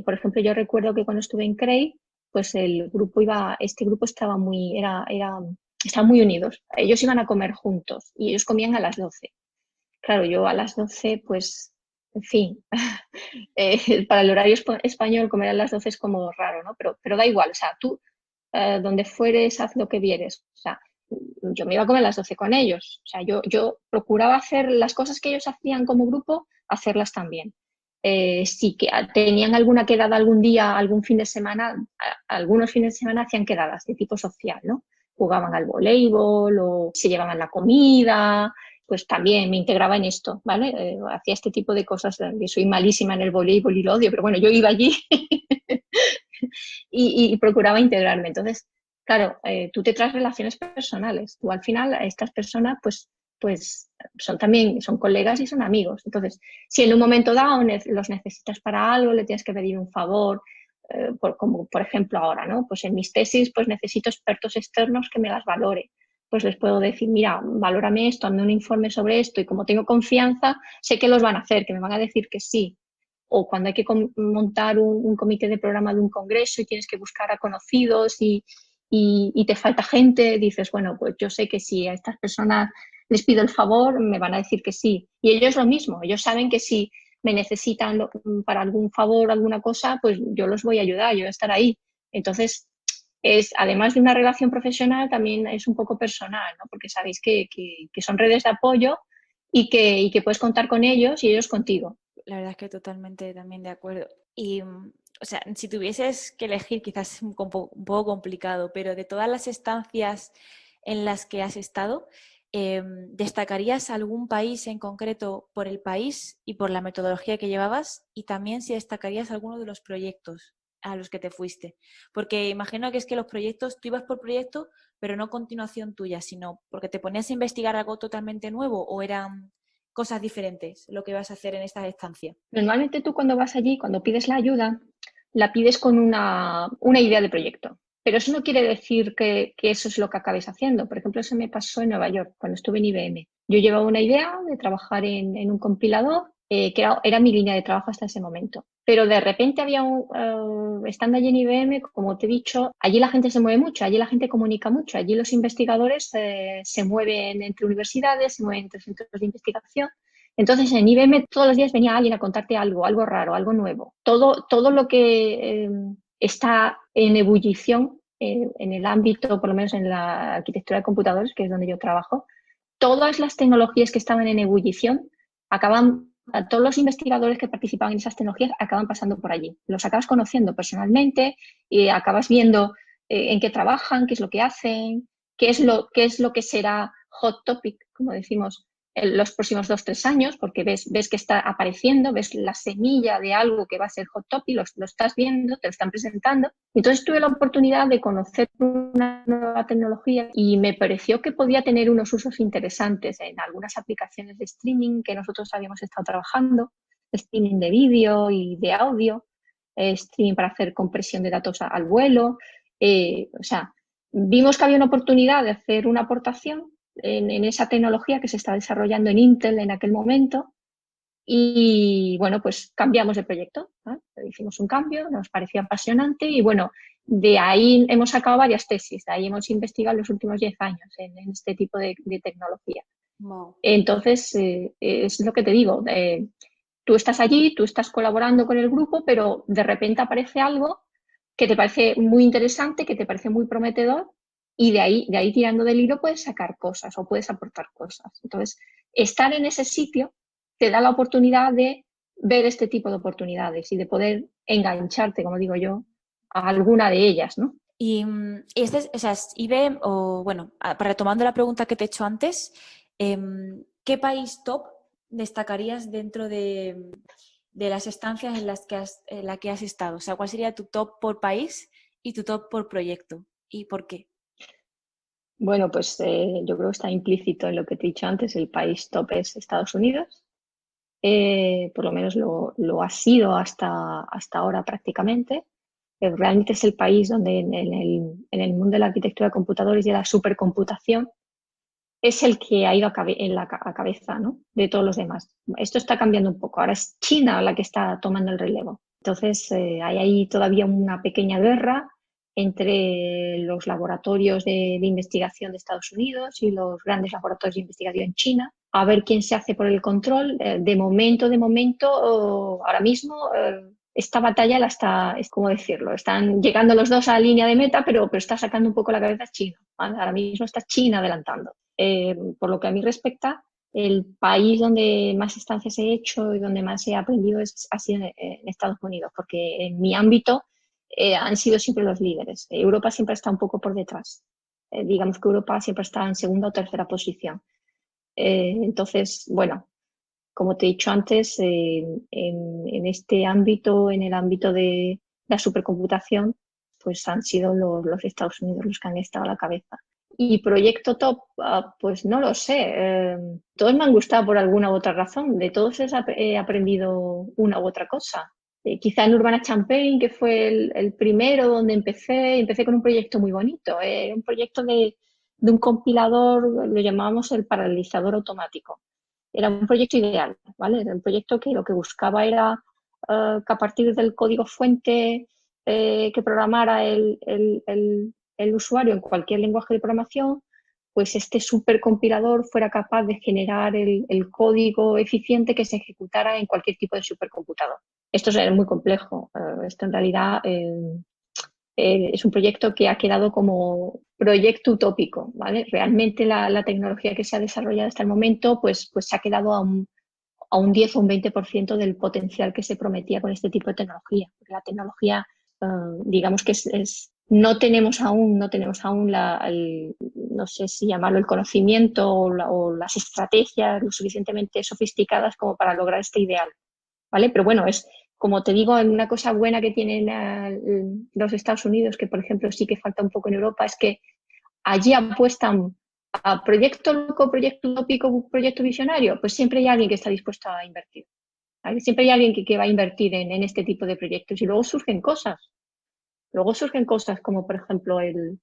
por ejemplo, yo recuerdo que cuando estuve en CREI, pues este grupo estaban muy unidos. Ellos iban a comer juntos y ellos comían a las 12. Claro, yo a las 12, pues, en fin, para el horario español comer a las 12 es como raro, ¿no? Pero da igual, o sea, tú donde fueres, haz lo que vieres. O sea, yo me iba a comer a las 12 con ellos. O sea, yo procuraba hacer las cosas que ellos hacían como grupo, hacerlas también. Si que tenían alguna quedada algún día, algún fin de semana, algunos fines de semana hacían quedadas de tipo social, ¿no? Jugaban al voleibol o se llevaban la comida, pues también me integraba en esto, ¿vale? Hacía este tipo de cosas. Yo soy malísima en el voleibol y lo odio, pero bueno, yo iba allí y procuraba integrarme. Entonces, claro, tú te traes relaciones personales. Tú al final, estas personas, pues son colegas y son amigos. Entonces, si en un momento dado los necesitas para algo, le tienes que pedir un favor, como por ejemplo ahora, ¿no? Pues en mis tesis, pues necesito expertos externos que me las valore. Pues les puedo decir, mira, valórame esto, hazme un informe sobre esto y como tengo confianza, sé que los van a hacer, que me van a decir que sí, o cuando hay que montar un comité de programa de un congreso y tienes que buscar a conocidos y te falta gente, dices, bueno, pues yo sé que si a estas personas les pido el favor, me van a decir que sí. Y ellos lo mismo, ellos saben que si me necesitan para algún favor, alguna cosa, pues yo los voy a ayudar, yo voy a estar ahí. Entonces, además de una relación profesional, también es un poco personal, ¿no? Porque sabéis que son redes de apoyo y que puedes contar con ellos y ellos contigo. La verdad es que totalmente también de acuerdo. Y, o sea, si tuvieses que elegir, quizás es un poco complicado, pero de todas las estancias en las que has estado, ¿destacarías algún país en concreto por el país y por la metodología que llevabas? Y también si destacarías alguno de los proyectos a los que te fuiste. Porque imagino que es que los proyectos, tú ibas por proyecto, pero no continuación tuya, sino porque te ponías a investigar algo totalmente nuevo o eran cosas diferentes lo que vas a hacer en esta estancia. Normalmente tú cuando vas allí, cuando pides la ayuda, la pides con una idea de proyecto. Pero eso no quiere decir que eso es lo que acabes haciendo. Por ejemplo, eso me pasó en Nueva York, cuando estuve en IBM. Yo llevaba una idea de trabajar en un compilador, que era mi línea de trabajo hasta ese momento. Pero de repente estando allí en IBM, como te he dicho, allí la gente se mueve mucho, allí la gente comunica mucho, allí los investigadores se mueven entre universidades, se mueven entre centros de investigación. Entonces, en IBM todos los días venía alguien a contarte algo raro, algo nuevo. Todo lo que está en ebullición en el ámbito, por lo menos en la arquitectura de computadores, que es donde yo trabajo, todas las tecnologías que estaban en ebullición todos los investigadores que participaban en esas tecnologías acaban pasando por allí. Los acabas conociendo personalmente y acabas viendo en qué trabajan, qué es lo que hacen, qué es lo que será hot topic, como decimos, en los próximos 2 o 3 años, porque ves que está apareciendo, ves la semilla de algo que va a ser hot topic, lo estás viendo, te lo están presentando. Entonces tuve la oportunidad de conocer una nueva tecnología y me pareció que podía tener unos usos interesantes en algunas aplicaciones de streaming que nosotros habíamos estado trabajando, streaming de vídeo y de audio, streaming para hacer compresión de datos al vuelo. O sea, vimos que había una oportunidad de hacer una aportación en esa tecnología que se está desarrollando en Intel en aquel momento y bueno, pues cambiamos de proyecto, ¿no? Hicimos un cambio, nos parecía apasionante y bueno, de ahí hemos sacado varias tesis, de ahí hemos investigado los últimos 10 años en este tipo de tecnología. Wow. Entonces, es lo que te digo, tú estás allí, tú estás colaborando con el grupo, pero de repente aparece algo que te parece muy interesante, que te parece muy prometedor y de ahí tirando del hilo puedes sacar cosas o puedes aportar cosas. Entonces, estar en ese sitio te da la oportunidad de ver este tipo de oportunidades y de poder engancharte, como digo yo, a alguna de ellas, ¿no? Y este, o sea, es IBM, o bueno, retomando la pregunta que te he hecho antes, ¿qué país top destacarías dentro de las estancias en la que has estado? O sea, ¿cuál sería tu top por país y tu top por proyecto? ¿Y por qué? Bueno, pues yo creo que está implícito en lo que te he dicho antes, el país top es Estados Unidos. Por lo menos lo ha sido hasta ahora prácticamente. Realmente es el país donde en el mundo de la arquitectura de computadores y de la supercomputación es el que ha ido a cabeza, ¿no? De todos los demás. Esto está cambiando un poco. Ahora es China la que está tomando el relevo. Entonces, hay ahí todavía una pequeña guerra entre los laboratorios de investigación de Estados Unidos y los grandes laboratorios de investigación en China, a ver quién se hace por el control. De momento, ahora mismo, esta batalla es como decirlo, están llegando los dos a la línea de meta, pero está sacando un poco la cabeza China, ¿vale? Ahora mismo está China adelantando. Por lo que a mí respecta, el país donde más estancias he hecho y donde más he aprendido ha sido en Estados Unidos, porque en mi ámbito han sido siempre los líderes. Europa siempre está un poco por detrás. Digamos que Europa siempre está en segunda o tercera posición. Entonces, bueno, como te he dicho antes, en este ámbito, en el ámbito de la supercomputación, pues han sido los Estados Unidos los que han estado a la cabeza. Y proyecto top, pues no lo sé. Todos me han gustado por alguna u otra razón. De todos he aprendido una u otra cosa. Quizá en Urbana Champaign, que fue el primero donde empecé con un proyecto muy bonito. Un proyecto de un compilador, lo llamábamos el paralizador automático. Era un proyecto ideal, ¿vale? Era un proyecto que lo que buscaba era que a partir del código fuente que programara el usuario en cualquier lenguaje de programación, pues este supercompilador fuera capaz de generar el código eficiente que se ejecutara en cualquier tipo de supercomputador. Esto es muy complejo. Esto en realidad es un proyecto que ha quedado como proyecto utópico, ¿vale? Realmente la tecnología que se ha desarrollado hasta el momento pues se ha quedado a un 10 o un 20% del potencial que se prometía con este tipo de tecnología. La tecnología, digamos que no tenemos aún no sé si llamarlo el conocimiento o las estrategias lo suficientemente sofisticadas como para lograr este ideal, ¿vale? Pero bueno, como te digo, una cosa buena que tienen los Estados Unidos, que por ejemplo sí que falta un poco en Europa, es que allí apuestan a proyecto loco, proyecto utópico, proyecto visionario, pues siempre hay alguien que está dispuesto a invertir, ¿vale? Siempre hay alguien que va a invertir en este tipo de proyectos y luego surgen cosas. Luego surgen cosas como, por ejemplo, el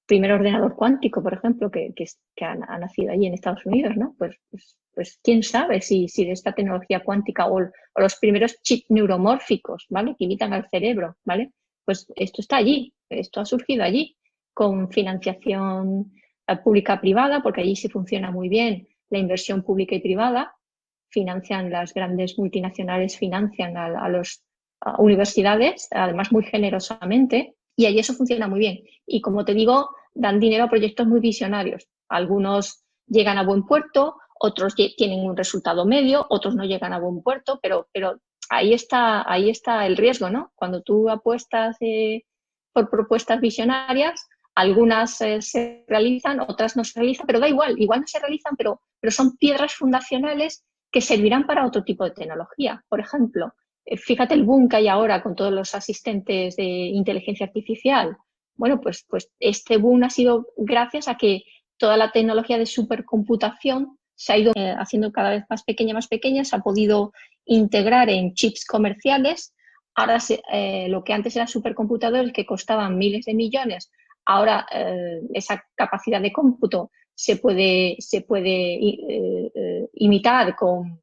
primer ordenador cuántico, por ejemplo, que ha nacido allí en Estados Unidos, ¿no? Pues quién sabe si de esta tecnología cuántica o los primeros chips neuromórficos, ¿vale? Que imitan al cerebro, ¿vale? Pues esto está allí, esto ha surgido allí, con financiación pública-privada, porque allí sí funciona muy bien la inversión pública y privada, financian las grandes multinacionales, financian a las universidades, además muy generosamente, y allí eso funciona muy bien. Y como te digo, dan dinero a proyectos muy visionarios. Algunos llegan a buen puerto, otros tienen un resultado medio, otros no llegan a buen puerto, pero ahí está el riesgo, ¿no? Cuando tú apuestas por propuestas visionarias, algunas se realizan, otras no se realizan, pero da igual no se realizan, pero son piedras fundacionales que servirán para otro tipo de tecnología. Por ejemplo, fíjate el boom que hay ahora con todos los asistentes de inteligencia artificial. Bueno, pues este boom ha sido gracias a que toda la tecnología de supercomputación se ha ido haciendo cada vez más pequeña, se ha podido integrar en chips comerciales. Ahora lo que antes eran supercomputadores que costaban miles de millones, ahora esa capacidad de cómputo se puede imitar con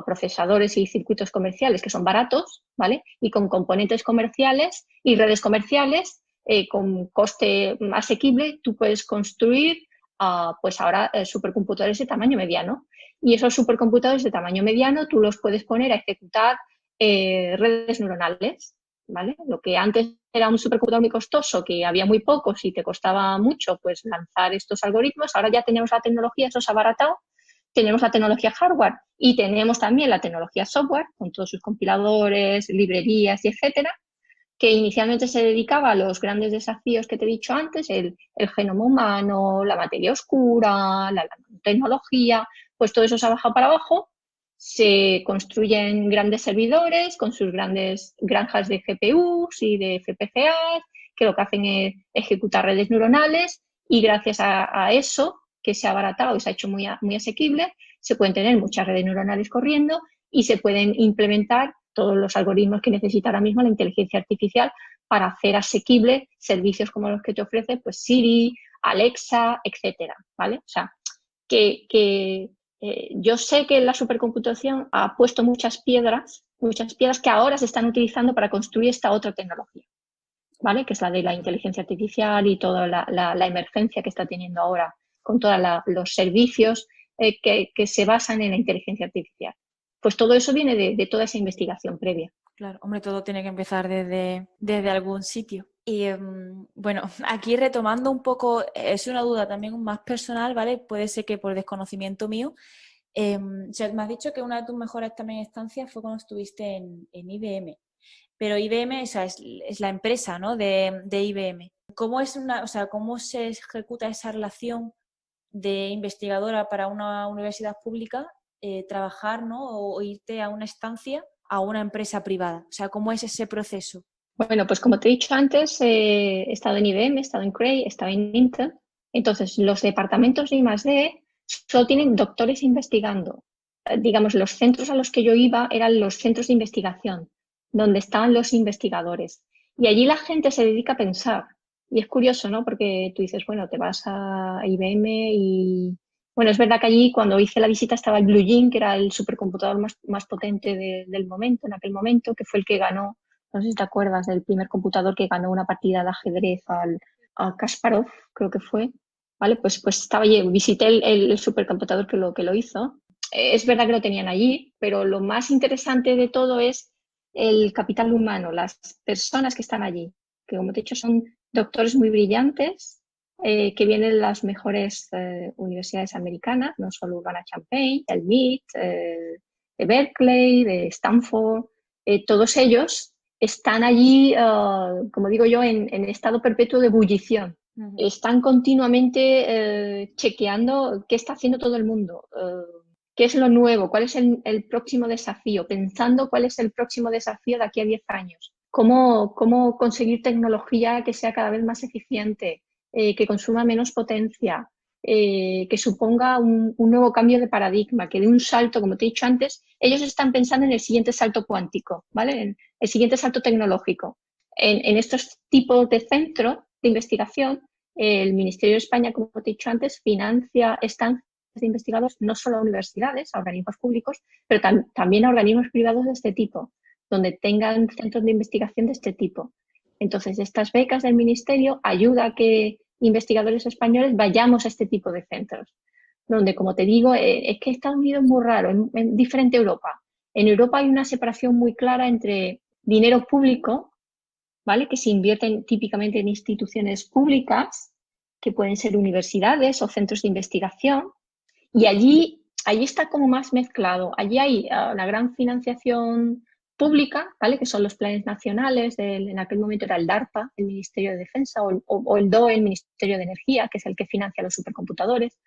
procesadores y circuitos comerciales que son baratos, ¿vale? Y con componentes comerciales y redes comerciales con coste asequible, tú puedes construir pues ahora supercomputadores de tamaño mediano. Y esos supercomputadores de tamaño mediano tú los puedes poner a ejecutar redes neuronales, ¿vale? Lo que antes era un supercomputador muy costoso, que había muy pocos y te costaba mucho pues lanzar estos algoritmos, ahora ya tenemos la tecnología, eso se ha abaratado tenemos la tecnología hardware y tenemos también la tecnología software, con todos sus compiladores, librerías y etcétera, que inicialmente se dedicaba a los grandes desafíos que te he dicho antes, el genoma humano, la materia oscura, la tecnología, pues todo eso se ha bajado para abajo, se construyen grandes servidores con sus grandes granjas de GPUs y de FPGAs, que lo que hacen es ejecutar redes neuronales y gracias a eso, que se ha abaratado y se ha hecho muy asequible, se pueden tener muchas redes neuronales corriendo y se pueden implementar todos los algoritmos que necesita ahora mismo la inteligencia artificial para hacer asequible servicios como los que te ofrece pues Siri, Alexa, etcétera, ¿vale? O sea, yo sé que la supercomputación ha puesto muchas piedras que ahora se están utilizando para construir esta otra tecnología, ¿vale? Que es la de la inteligencia artificial y toda la emergencia que está teniendo ahora con todos los servicios que se basan en la inteligencia artificial. Pues todo eso viene de toda esa investigación previa. Claro, hombre, todo tiene que empezar desde algún sitio. Y bueno, aquí retomando un poco, es una duda también más personal, ¿vale? Puede ser que por desconocimiento mío. O sea, me has dicho que una de tus mejores también estancias fue cuando estuviste en IBM. Pero IBM, o sea, es la empresa, ¿no? de IBM. ¿Cómo es o sea, cómo se ejecuta esa relación de investigadora para una universidad pública, trabajar, ¿no? O irte a una estancia a una empresa privada? O sea, ¿cómo es ese proceso? Bueno, pues como te he dicho antes, he estado en IBM, he estado en Cray, he estado en Intel. Entonces, los departamentos de I+D solo tienen doctores investigando. Digamos, los centros a los que yo iba eran los centros de investigación, donde estaban los investigadores. Y allí la gente se dedica a pensar. Y es curioso, ¿no? Porque tú dices, bueno, te vas a IBM y... Bueno, es verdad que allí cuando hice la visita estaba el Blue Gene, que era el supercomputador más potente del momento, en aquel momento, que fue el que ganó, no sé si te acuerdas, del primer computador que ganó una partida de ajedrez a Kasparov, creo que fue. ¿Vale? Pues estaba allí, visité el supercomputador que lo hizo. Es verdad que lo tenían allí, pero lo más interesante de todo es el capital humano, las personas que están allí, que como te he dicho son doctores muy brillantes, que vienen de las mejores universidades americanas, no solo Urbana-Champaign, el MIT, de Berkeley, de Stanford, todos ellos están allí, como digo yo, en estado perpetuo de ebullición. Están continuamente chequeando qué está haciendo todo el mundo, qué es lo nuevo, cuál es el próximo desafío, pensando cuál es el próximo desafío de aquí a 10 años, cómo conseguir tecnología que sea cada vez más eficiente, que consuma menos potencia, que suponga un nuevo cambio de paradigma, que dé un salto, como te he dicho antes, ellos están pensando en el siguiente salto cuántico, ¿vale? En el siguiente salto tecnológico. En estos tipos de centros de investigación, el Ministerio de España, como te he dicho antes, financia estancias de investigadores no solo a universidades, a organismos públicos, pero también a organismos privados de este tipo, donde tengan centros de investigación de este tipo. Entonces, estas becas del Ministerio ayudan a que investigadores españoles vayamos a este tipo de centros, donde, como te digo, es que Estados Unidos es muy raro, es diferente a Europa. En Europa hay una separación muy clara entre dinero público, ¿vale? Que se invierten típicamente en instituciones públicas, que pueden ser universidades o centros de investigación, y allí está como más mezclado. Allí hay una gran financiación pública, ¿vale? Que son los planes nacionales, en aquel momento era el DARPA, el Ministerio de Defensa, o el DOE, el Ministerio de Energía, que es el que financia los supercomputadores,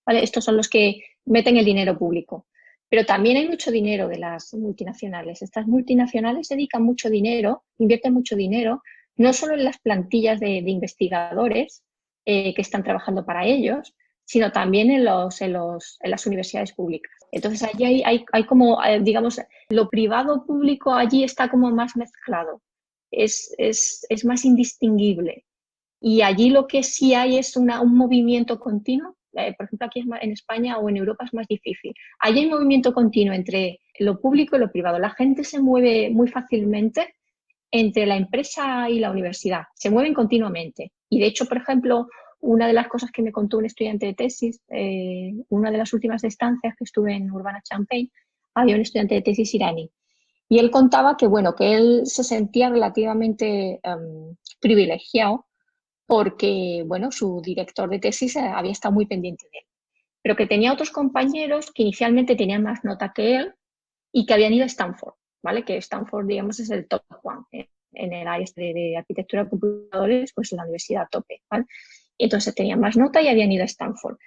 ¿vale? Estos son los que meten el dinero público. Pero también hay mucho dinero de las multinacionales. Estas multinacionales dedican mucho dinero, invierten mucho dinero, no solo en las plantillas de investigadores que están trabajando para ellos, sino también en las universidades públicas. Entonces, allí hay como, digamos, lo privado público allí está como más mezclado, es más indistinguible. Y allí lo que sí hay es un movimiento continuo. Por ejemplo, aquí en España o en Europa es más difícil. Allí hay un movimiento continuo entre lo público y lo privado. La gente se mueve muy fácilmente entre la empresa y la universidad. Se mueven continuamente. Y de hecho, por ejemplo, una de las cosas que me contó un estudiante de tesis, una de las últimas estancias que estuve en Urbana-Champaign, había un estudiante de tesis iraní. Y él contaba que, bueno, que él se sentía relativamente privilegiado porque, bueno, su director de tesis había estado muy pendiente de él. pero que tenía otros compañeros que inicialmente tenían más nota que él y que habían ido a Stanford, ¿vale? Que Stanford, digamos, es el top one en el área de arquitectura de computadores, pues la universidad tope, ¿vale? Y entonces tenían más nota y habían ido a Stanford.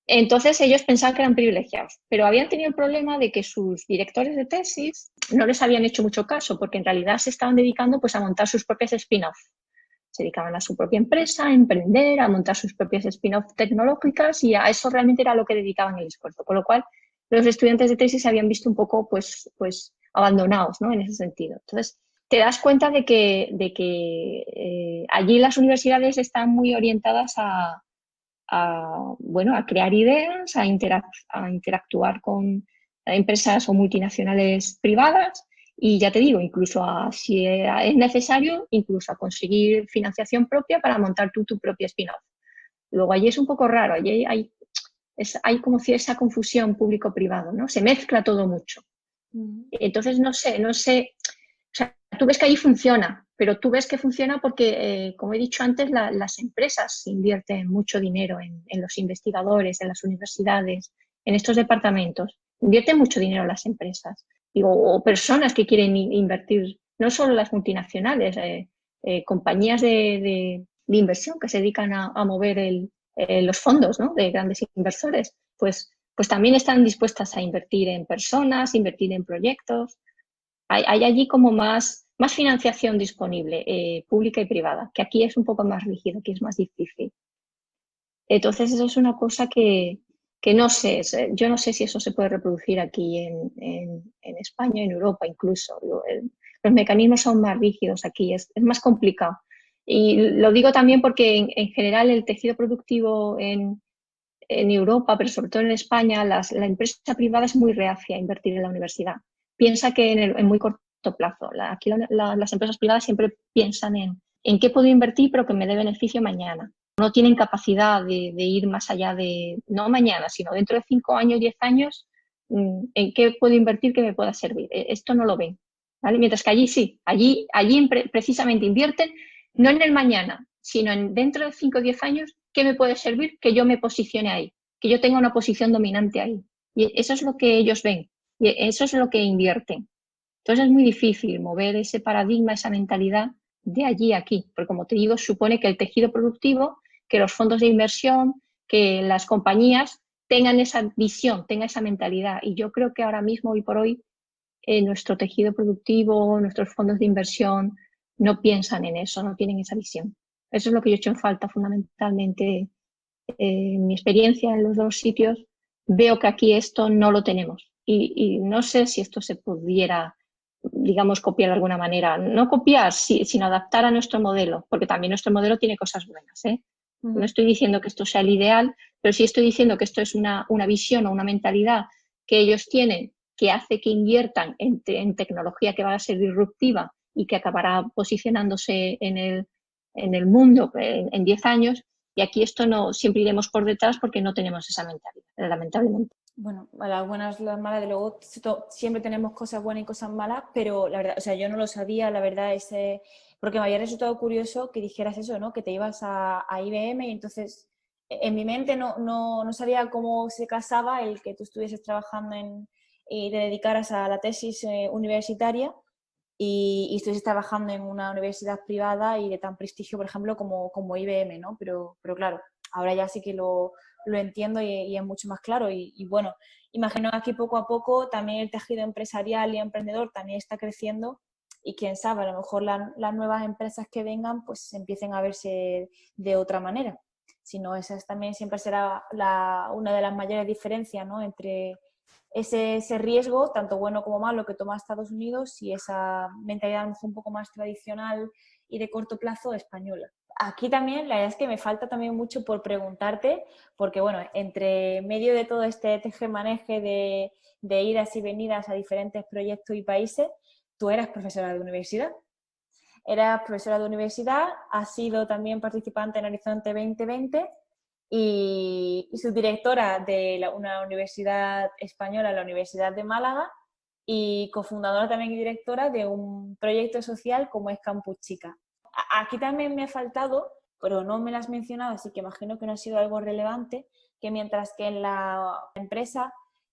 Entonces ellos pensaban que eran privilegiados, pero habían tenido el problema de que sus directores de tesis no les habían hecho mucho caso, porque en realidad se estaban dedicando pues, a montar sus propias spin-offs. Se dedicaban a su propia empresa, a emprender, a montar sus propias spin-off tecnológicas y a eso realmente era lo que dedicaban el esfuerzo. Con lo cual, los estudiantes de tesis se habían visto un poco pues abandonados, ¿no? En ese sentido. Entonces, te das cuenta de que allí las universidades están muy orientadas bueno, a crear ideas, a interactuar con empresas o multinacionales privadas y ya te digo, incluso si es necesario, incluso a conseguir financiación propia para montar tú tu propio spin-off. Luego allí es un poco raro, allí hay como si esa confusión público-privado, ¿no? Se mezcla todo mucho. Entonces, no sé, o sea, tú ves que allí funciona, pero tú ves que funciona porque, como he dicho antes, las empresas invierten mucho dinero en los investigadores, en las universidades, en estos departamentos. Invierten mucho dinero las empresas. Digo, o personas que quieren invertir, no solo las multinacionales, compañías de inversión que se dedican a mover los fondos, ¿no? De grandes inversores, pues también están dispuestas a invertir en personas, invertir en proyectos. Hay allí como más financiación disponible, pública y privada, que aquí es un poco más rígido, que es más difícil. Entonces, eso es una cosa que no sé, yo no sé si eso se puede reproducir aquí en España, en Europa incluso. Los mecanismos son más rígidos aquí, es más complicado. Y lo digo también porque en general el tejido productivo en Europa, pero sobre todo en España, la empresa privada es muy reacia a invertir en la universidad. Piensa que en muy corto plazo. Aquí las empresas privadas siempre piensan en qué puedo invertir, pero que me dé beneficio mañana. No tienen capacidad de ir más allá de, no mañana, sino dentro de 5 años, 10 años, en qué puedo invertir que me pueda servir. Esto no lo ven, ¿vale? Mientras que allí sí, allí precisamente invierten no en el mañana, sino en dentro de 5 o 10 años, ¿qué me puede servir que yo me posicione ahí? Que yo tenga una posición dominante ahí. Y eso es lo que ellos ven, y eso es lo que invierten. Entonces es muy difícil mover ese paradigma, esa mentalidad de allí a aquí, porque como te digo, supone que el tejido productivo, que los fondos de inversión, que las compañías tengan esa visión, tengan esa mentalidad. Y yo creo que ahora mismo, hoy por hoy, nuestro tejido productivo, nuestros fondos de inversión no piensan en eso, no tienen esa visión. Eso es lo que yo he hecho en falta fundamentalmente. En mi experiencia en los dos sitios, veo que aquí esto no lo tenemos. Y no sé si esto se pudiera, digamos, copiar de alguna manera. No copiar, sí, sino adaptar a nuestro modelo, porque también nuestro modelo tiene cosas buenas, ¿eh? No estoy diciendo que esto sea el ideal, pero sí estoy diciendo que esto es una visión o una mentalidad que ellos tienen que hace que inviertan en tecnología que va a ser disruptiva y que acabará posicionándose en el mundo en 10 años. Y aquí esto no, siempre iremos por detrás porque no tenemos esa mentalidad, lamentablemente. Bueno, las buenas, las malas, de luego siempre tenemos cosas buenas y cosas malas, pero la verdad, o sea, yo no lo sabía, la verdad, porque me había resultado curioso que dijeras eso, ¿no? Que te ibas a IBM y entonces en mi mente no sabía cómo se casaba el que tú estuvieses trabajando y te dedicaras a la tesis universitaria y estuvieses trabajando en una universidad privada y de tan prestigio, por ejemplo, como IBM, ¿no? Pero claro, ahora ya sí que lo entiendo y es mucho más claro. Y bueno, imagino que aquí poco a poco también el tejido empresarial y emprendedor también está creciendo y quién sabe, a lo mejor las nuevas empresas que vengan pues empiecen a verse de otra manera. Si no, esa también siempre será una de las mayores diferencias, ¿no? Entre ese riesgo, tanto bueno como malo, que toma Estados Unidos y esa mentalidad a lo mejor un poco más tradicional y de corto plazo española. Aquí también, la verdad es que me falta también mucho por preguntarte, porque bueno, entre medio de todo este tejemaneje de idas y venidas a diferentes proyectos y países, tú eras profesora de universidad. Eras profesora de universidad, has sido también participante en Horizonte 2020 y subdirectora de una universidad española, la Universidad de Málaga, y cofundadora también y directora de un proyecto social como es Campus Chica. Aquí también me ha faltado pero no me lo has mencionado, así que imagino que no ha sido algo relevante, que mientras que en la empresa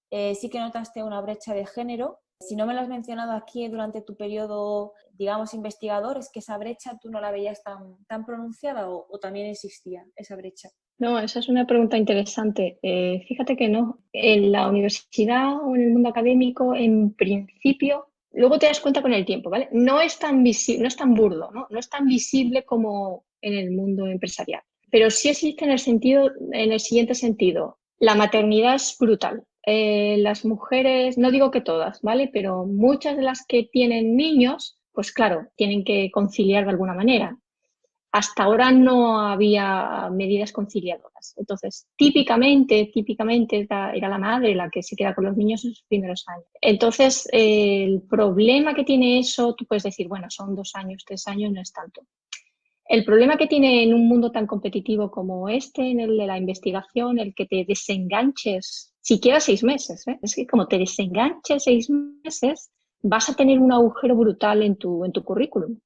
sí que notaste una brecha de género. Si no me lo has mencionado aquí durante tu periodo, digamos, investigador, es que esa brecha tú no la veías tan pronunciada o también existía esa brecha. No, esa es una pregunta interesante. Fíjate que no. En la universidad o en el mundo académico, en principio, luego te das cuenta con el tiempo, ¿vale? No es tan visible, no es tan burdo, ¿no? No es tan visible como en el mundo empresarial. Pero sí existe en el siguiente sentido. La maternidad es brutal. Las mujeres, no digo que todas, ¿vale? Pero muchas de las que tienen niños, pues claro, tienen que conciliar de alguna manera. Hasta ahora no había medidas conciliadoras. Entonces, típicamente era la madre la que se queda con los niños en sus primeros años. Entonces, el problema que tiene eso, tú puedes decir, bueno, son 2 años, 3 años, no es tanto. El problema que tiene en un mundo tan competitivo como este, en el de la investigación, el que te desenganches siquiera 6 meses, ¿eh? Es que como te desenganches 6 meses, vas a tener un agujero brutal en tu currículum.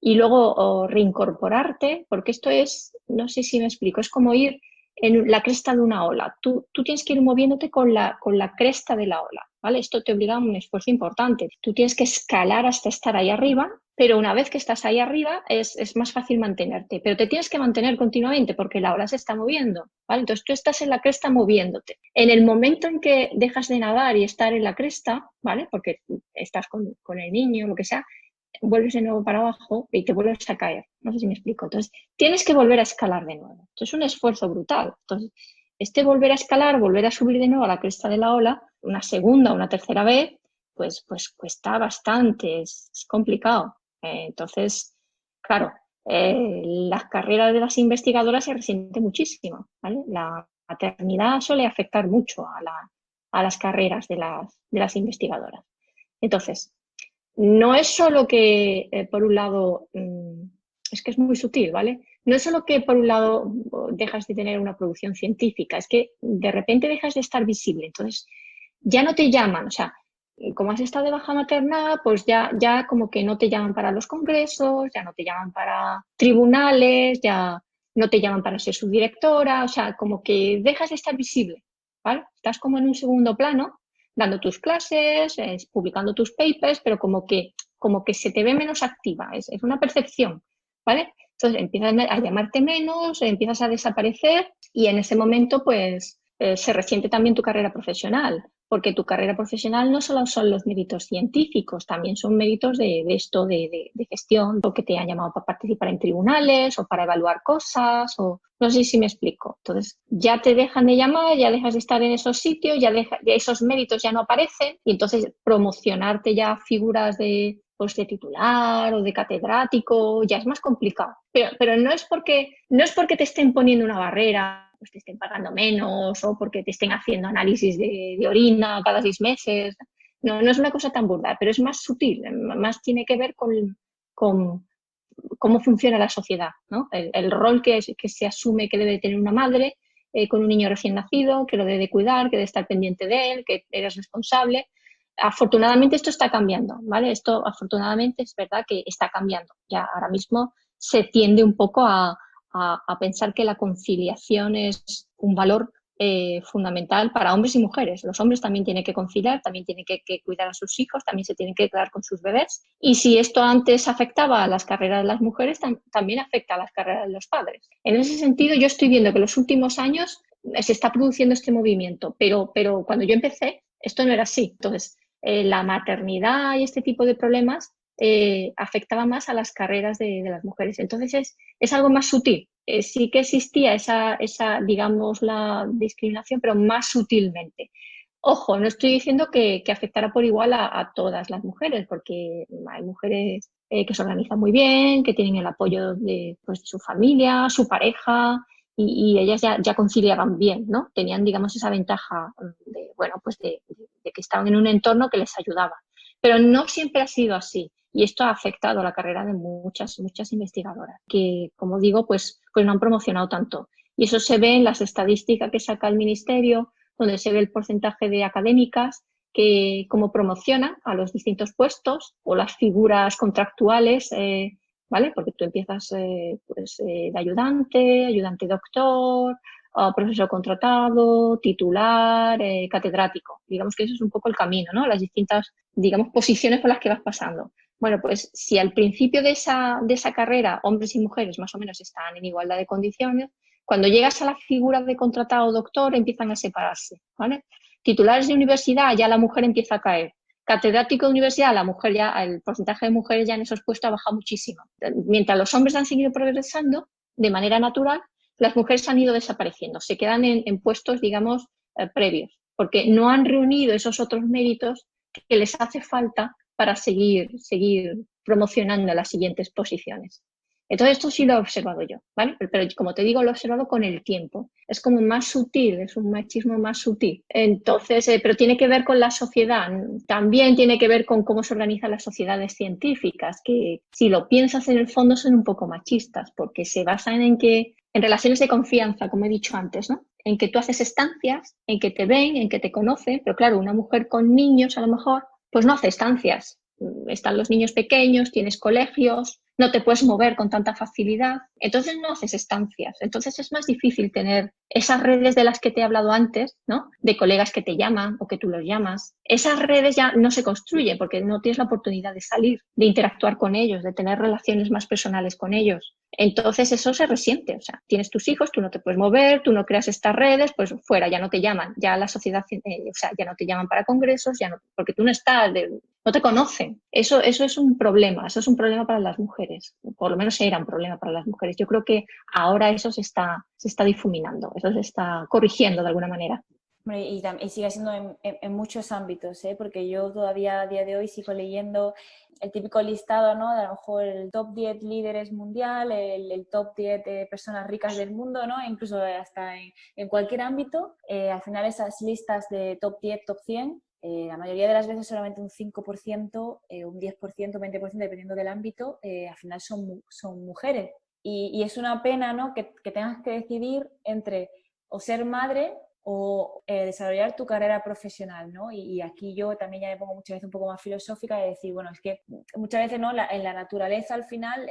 Y luego reincorporarte, porque esto es, no sé si me explico, es como ir en la cresta de una ola. Tú tienes que ir moviéndote con la cresta de la ola, ¿vale? Esto te obliga a un esfuerzo importante. Tú tienes que escalar hasta estar ahí arriba, pero una vez que estás ahí arriba es más fácil mantenerte, pero te tienes que mantener continuamente porque la ola se está moviendo, ¿vale? Entonces tú estás en la cresta moviéndote. En el momento en que dejas de nadar y estar en la cresta, ¿vale? Porque estás con el niño, lo que sea, vuelves de nuevo para abajo y te vuelves a caer. No sé si me explico. Entonces, tienes que volver a escalar de nuevo. Entonces, es un esfuerzo brutal. Entonces, volver a escalar, volver a subir de nuevo a la cresta de la ola, una segunda o una tercera vez, pues cuesta bastante, es complicado. Entonces, claro, las carreras de las investigadoras se resienten muchísimo, ¿vale? La maternidad suele afectar mucho a las carreras de las investigadoras. Entonces, no es solo que, por un lado, es que es muy sutil, ¿vale? No es solo que, por un lado, dejas de tener una producción científica, es que de repente dejas de estar visible. Entonces, ya no te llaman, o sea, como has estado de baja maternal, pues ya como que no te llaman para los congresos, ya no te llaman para tribunales, ya no te llaman para ser subdirectora, o sea, como que dejas de estar visible, ¿vale? Estás como en un segundo plano dando tus clases, publicando tus papers, pero como que se te ve menos activa, es una percepción, ¿vale? Entonces empiezas a llamarte menos, empiezas a desaparecer y en ese momento pues se resiente también tu carrera profesional, porque tu carrera profesional no solo son los méritos científicos, también son méritos de esto, de gestión, o que te han llamado para participar en tribunales o para evaluar cosas, o no sé si me explico. Entonces, ya te dejan de llamar, ya dejas de estar en esos sitios, ya esos méritos ya no aparecen y entonces promocionarte ya figuras pues de titular o de catedrático ya es más complicado. Pero no es porque te estén poniendo una barrera, pues te estén pagando menos o porque te estén haciendo análisis de orina cada 6 meses. No, no es una cosa tan burda, pero es más sutil, más tiene que ver con cómo funciona la sociedad, ¿no? El rol que se asume que debe tener una madre con un niño recién nacido, que lo debe cuidar, que debe estar pendiente de él, que eres responsable. Afortunadamente esto está cambiando, ¿vale? Esto afortunadamente es verdad que está cambiando. Ya ahora mismo se tiende un poco a pensar que la conciliación es un valor fundamental para hombres y mujeres. Los hombres también tienen que conciliar, también tienen que cuidar a sus hijos, también se tienen que quedar con sus bebés. Y si esto antes afectaba a las carreras de las mujeres, también afecta a las carreras de los padres. En ese sentido, yo estoy viendo que en los últimos años se está produciendo este movimiento, pero cuando yo empecé, esto no era así. Entonces, la maternidad y este tipo de problemas afectaba más a las carreras de las mujeres. Entonces, es algo más sutil. Sí que existía esa, digamos, la discriminación, pero más sutilmente. Ojo, no estoy diciendo que afectara por igual a todas las mujeres, porque hay mujeres que se organizan muy bien, que tienen el apoyo de, pues, de su familia, su pareja, y ellas ya conciliaban bien, ¿no? Tenían, digamos, esa ventaja bueno, pues de que estaban en un entorno que les ayudaba. Pero no siempre ha sido así. Y esto ha afectado a la carrera de muchas investigadoras, que, como digo, pues no han promocionado tanto. Y eso se ve en las estadísticas que saca el ministerio, donde se ve el porcentaje de académicas que como promocionan a los distintos puestos o las figuras contractuales ¿vale? Porque tú empiezas de ayudante doctor, profesor contratado, titular, catedrático. Digamos que eso es un poco el camino, ¿no? Las distintas, digamos, posiciones por las que vas pasando. Bueno, pues si al principio de esa carrera hombres y mujeres más o menos están en igualdad de condiciones, cuando llegas a la figura de contratado o doctor empiezan a separarse, ¿vale? Titulares de universidad, ya la mujer empieza a caer. Catedrático de universidad, la mujer ya, el porcentaje de mujeres ya en esos puestos ha bajado muchísimo. Mientras los hombres han seguido progresando de manera natural, las mujeres han ido desapareciendo, se quedan en puestos, digamos, previos, porque no han reunido esos otros méritos que les hace falta para seguir promocionando las siguientes posiciones. Entonces, esto sí lo he observado yo, ¿vale? Pero como te digo, lo he observado con el tiempo. Es como más sutil, es un machismo más sutil. Entonces, pero tiene que ver con la sociedad. También tiene que ver con cómo se organizan las sociedades científicas, que si lo piensas en el fondo son un poco machistas, porque se basan en relaciones de confianza, como he dicho antes, ¿no? En que tú haces estancias, en que te ven, en que te conocen, pero claro, una mujer con niños a lo mejor, pues no hace estancias. Están los niños pequeños, tienes colegios, no te puedes mover con tanta facilidad, entonces no haces estancias. Entonces es más difícil tener esas redes de las que te he hablado antes, ¿no? De colegas que te llaman o que tú los llamas. Esas redes ya no se construyen porque no tienes la oportunidad de salir, de interactuar con ellos, de tener relaciones más personales con ellos. Entonces eso se resiente, o sea, tienes tus hijos, tú no te puedes mover, tú no creas estas redes, pues fuera, ya no te llaman, ya la sociedad, o sea, ya no te llaman para congresos, ya no, porque tú no estás, no te conocen. Eso es un problema, eso es un problema para las mujeres, por lo menos era un problema para las mujeres. Yo creo que ahora eso se está difuminando, eso se está corrigiendo de alguna manera. Y sigue siendo en muchos ámbitos, ¿eh? Porque yo todavía a día de hoy sigo leyendo el típico listado, ¿no? De a lo mejor el top 10 líderes mundial, el top 10 de personas ricas del mundo, ¿no? Incluso hasta en cualquier ámbito. Al final esas listas de top 10, top 100, la mayoría de las veces solamente un 5%, un 10%, 20%, dependiendo del ámbito, al final son mujeres. Y es una pena, ¿no? Que tengas que decidir entre o ser madre o desarrollar tu carrera profesional, ¿no? Y aquí yo también ya me pongo muchas veces un poco más filosófica de decir, bueno, es que muchas veces, ¿no? En la naturaleza al final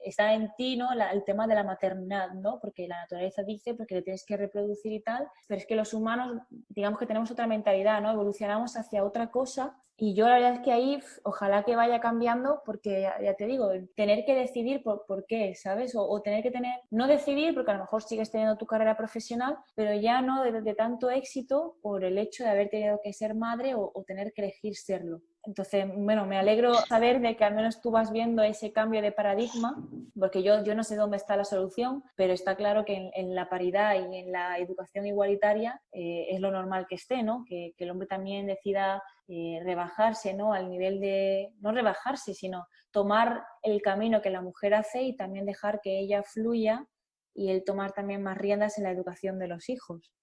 está en ti, ¿no? El tema de la maternidad, ¿no? Porque la naturaleza dice porque te tienes que reproducir y tal, pero es que los humanos, digamos que tenemos otra mentalidad, ¿no? Evolucionamos hacia otra cosa. Y yo la verdad es que ahí ojalá que vaya cambiando porque ya te digo, tener que decidir por qué, ¿sabes? O tener que no decidir porque a lo mejor sigues teniendo tu carrera profesional, pero ya no de tanto éxito por el hecho de haber tenido que ser madre o tener que elegir serlo. Entonces, bueno, me alegro saber de que al menos tú vas viendo ese cambio de paradigma, porque yo no sé dónde está la solución, pero está claro que en la paridad y en la educación igualitaria es lo normal que esté, ¿no? Que el hombre también decida rebajarse, ¿no? Al nivel de, no rebajarse, sino tomar el camino que la mujer hace y también dejar que ella fluya y el tomar también más riendas en la educación de los hijos.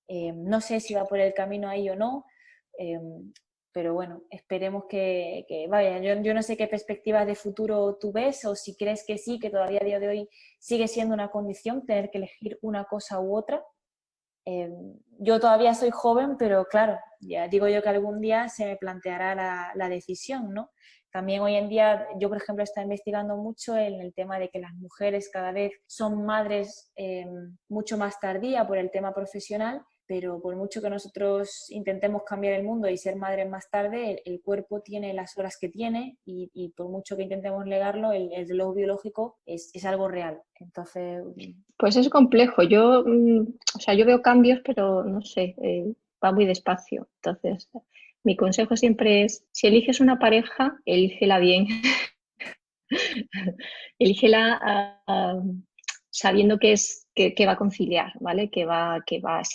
No sé si va por el camino ahí o no, pero bueno, esperemos que vaya. Yo no sé qué perspectivas de futuro tú ves o si crees que sí, que todavía a día de hoy sigue siendo una condición tener que elegir una cosa u otra. Yo todavía soy joven, pero claro, ya digo yo que algún día se me planteará la decisión, ¿no? También hoy en día, yo por ejemplo, estoy investigando mucho en el tema de que las mujeres cada vez son madres mucho más tardía por el tema profesional, pero por mucho que nosotros intentemos cambiar el mundo y ser madres más tarde, el cuerpo tiene las horas que tiene y por mucho que intentemos negarlo, el reloj biológico es algo real. Entonces... Pues es complejo. Yo, o sea, yo veo cambios, pero no sé, va muy despacio. Entonces, mi consejo siempre es, si eliges una pareja, elígela bien. Elígela sabiendo que va a conciliar, ¿vale? Se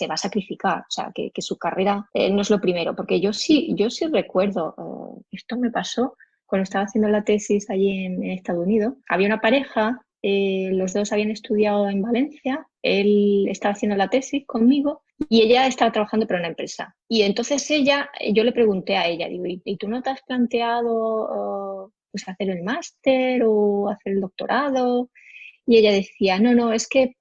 va a sacrificar, o sea, que su carrera no es lo primero, porque yo sí recuerdo, esto me pasó cuando estaba haciendo la tesis allí en Estados Unidos. Había una pareja, los dos habían estudiado en Valencia, él estaba haciendo la tesis conmigo y ella estaba trabajando para una empresa. Y entonces yo le pregunté a ella, digo, ¿y tú no te has planteado pues hacer el máster o hacer el doctorado? Y ella decía, no, es que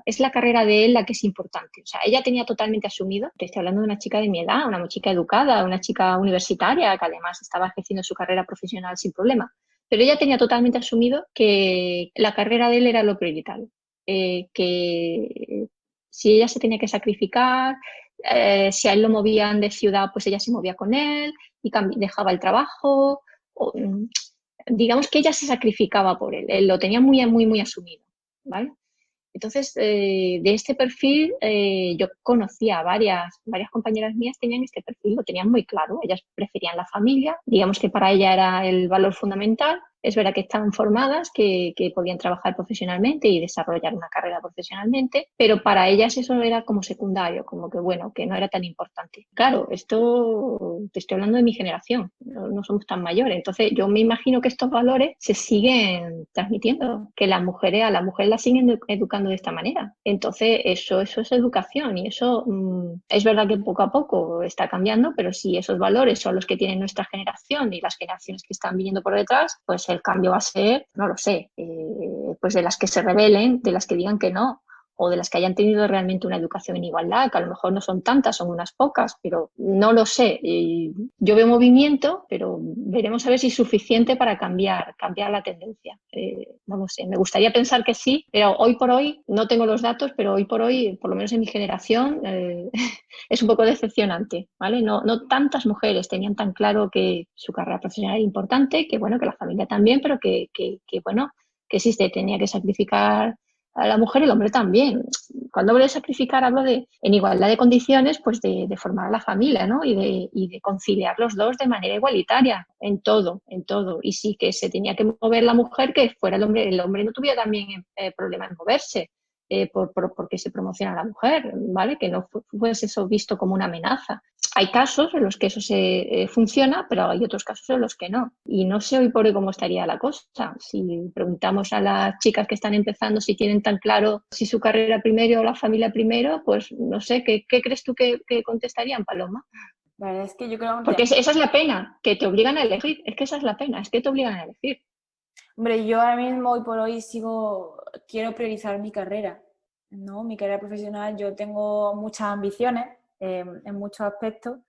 es la carrera de él la que es importante. O sea, ella tenía totalmente asumido, te estoy hablando de una chica de mi edad, una chica educada, una chica universitaria que además estaba ejerciendo su carrera profesional sin problema. Pero ella tenía totalmente asumido que la carrera de él era lo prioritario, que si ella se tenía que sacrificar, si a él lo movían de ciudad, pues ella se movía con él y dejaba el trabajo. O, digamos que ella se sacrificaba por él lo tenía muy, muy, muy asumido, ¿vale? Entonces, de este perfil, yo conocía a varias compañeras mías tenían este perfil, lo tenían muy claro. Ellas preferían la familia, digamos que para ella era el valor fundamental. Es verdad que estaban formadas, que podían trabajar profesionalmente y desarrollar una carrera profesionalmente, pero para ellas eso era como secundario, como que bueno, que no era tan importante. Claro, esto te estoy hablando de mi generación, no somos tan mayores. Entonces, yo me imagino que estos valores se siguen transmitiendo, que las mujeres, a la mujer la siguen educando de esta manera. Entonces, eso es educación y eso es verdad que poco a poco está cambiando, pero si esos valores son los que tiene nuestra generación y las generaciones que están viniendo por detrás, pues el cambio va a ser, no lo sé, pues de las que se rebelen, de las que digan que no, o de las que hayan tenido realmente una educación en igualdad, que a lo mejor no son tantas, son unas pocas, pero no lo sé. Yo veo movimiento, pero veremos a ver si es suficiente para cambiar la tendencia. No lo sé, me gustaría pensar que sí, pero hoy por hoy no tengo los datos, pero hoy por hoy, por lo menos en mi generación, es un poco decepcionante, ¿vale? No tantas mujeres tenían tan claro que su carrera profesional era importante, que bueno, que la familia también, pero que bueno, que sí se tenía que sacrificar a la mujer y el hombre también. Cuando hablo de sacrificar, hablo de, en igualdad de condiciones, pues de formar a la familia, ¿no? Y de conciliar los dos de manera igualitaria, en todo, en todo. Y sí que se tenía que mover la mujer, que fuera el hombre no tuviera también problema en moverse. Porque se promociona a la mujer, ¿vale? Que no fuese eso visto como una amenaza. Hay casos en los que eso se funciona, pero hay otros casos en los que no. Y no sé hoy por hoy cómo estaría la cosa. Si preguntamos a las chicas que están empezando si tienen tan claro si su carrera primero o la familia primero, pues no sé, ¿qué crees tú que contestarían, Paloma? La verdad es que yo creo que, Porque esa es la pena, que te obligan a elegir. Es que esa es la pena, es que te obligan a elegir. hombre, yo ahora mismo, hoy por hoy, quiero priorizar mi carrera, ¿no? Mi carrera profesional, yo tengo muchas ambiciones en muchos aspectos,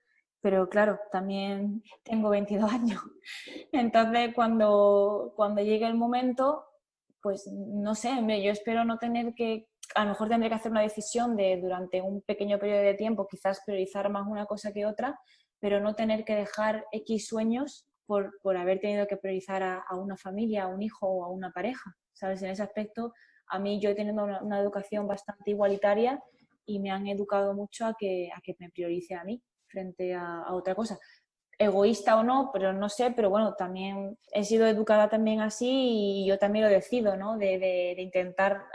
pero claro, también tengo 22 años. Entonces, cuando llegue el momento, pues no sé, hombre, yo espero no tener que, a lo mejor tendré que hacer una decisión de durante un pequeño periodo de tiempo, quizás priorizar más una cosa que otra, pero no tener que dejar X sueños por haber tenido que priorizar a una familia, a un hijo o a una pareja, ¿sabes? En ese aspecto, a mí yo he tenido una educación bastante igualitaria y me han educado mucho a que me priorice a mí frente a otra cosa. Egoísta o no, pero no sé, pero bueno, también he sido educada también así y yo también lo decido, ¿no? De intentar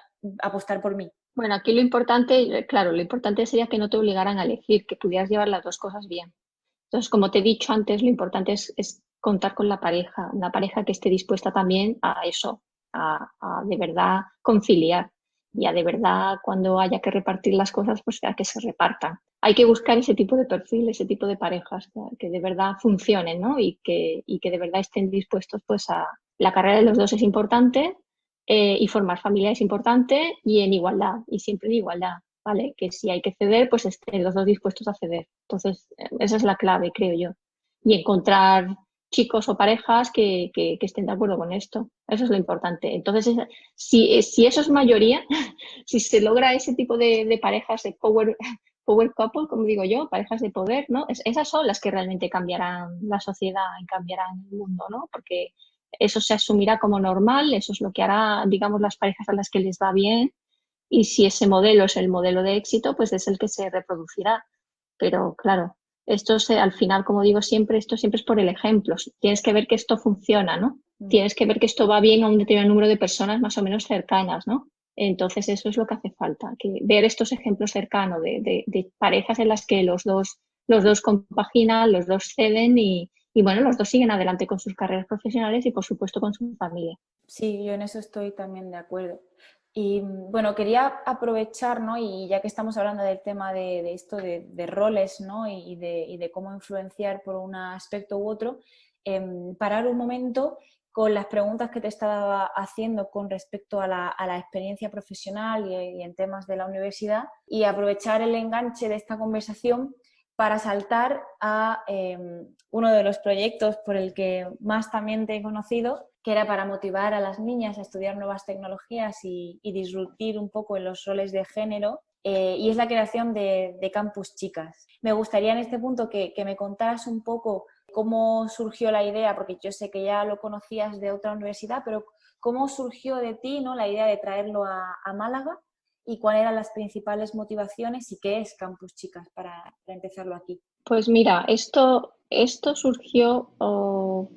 apostar por mí. Bueno, aquí lo importante, claro, lo importante sería que no te obligaran a elegir, que pudieras llevar las dos cosas bien. Entonces, como te he dicho antes, lo importante es contar con la pareja, una pareja que esté dispuesta también a eso, a de verdad conciliar y a de verdad cuando haya que repartir las cosas, pues a que se repartan. Hay que buscar ese tipo de perfil, ese tipo de parejas que de verdad funcionen, ¿no? Y que de verdad estén dispuestos, pues a... La carrera de los dos es importante, y formar familia es importante y en igualdad, y siempre en igualdad. ¿Vale? Que si hay que ceder, pues estén los dos dispuestos a ceder. Entonces, esa es la clave, creo yo. Y encontrar chicos o parejas que estén de acuerdo con esto. Eso es lo importante. Entonces, si eso es mayoría, si se logra ese tipo de parejas de power couple, como digo yo, parejas de poder, ¿no? Esas son las que realmente cambiarán la sociedad y cambiarán el mundo, ¿no? Porque eso se asumirá como normal, eso es lo que hará, digamos, las parejas a las que les va bien y si ese modelo es el modelo de éxito, pues es el que se reproducirá. Pero claro, al final, como digo siempre, esto siempre es por el ejemplo. Tienes que ver que esto funciona, ¿no? Tienes que ver que esto va bien a un determinado número de personas más o menos cercanas, ¿no? Entonces eso es lo que hace falta, que ver estos ejemplos cercanos de parejas en las que los dos compaginan, los dos ceden y bueno, los dos siguen adelante con sus carreras profesionales y por supuesto con su familia. Sí, yo en eso estoy también de acuerdo. Y bueno, quería aprovechar, ¿no? Y ya que estamos hablando del tema de esto de roles, ¿no? Y de cómo influenciar por un aspecto u otro, parar un momento con las preguntas que te estaba haciendo con respecto a la experiencia profesional y en temas de la universidad y aprovechar el enganche de esta conversación para saltar a uno de los proyectos por el que más también te he conocido, que era para motivar a las niñas a estudiar nuevas tecnologías y disrumpir un poco en los roles de género, y es la creación de Campus Chicas. Me gustaría en este punto que me contaras un poco cómo surgió la idea, porque yo sé que ya lo conocías de otra universidad, pero cómo surgió de ti, ¿no?, la idea de traerlo a Málaga, y cuáles eran las principales motivaciones y qué es Campus Chicas para empezarlo aquí. Pues mira, esto surgió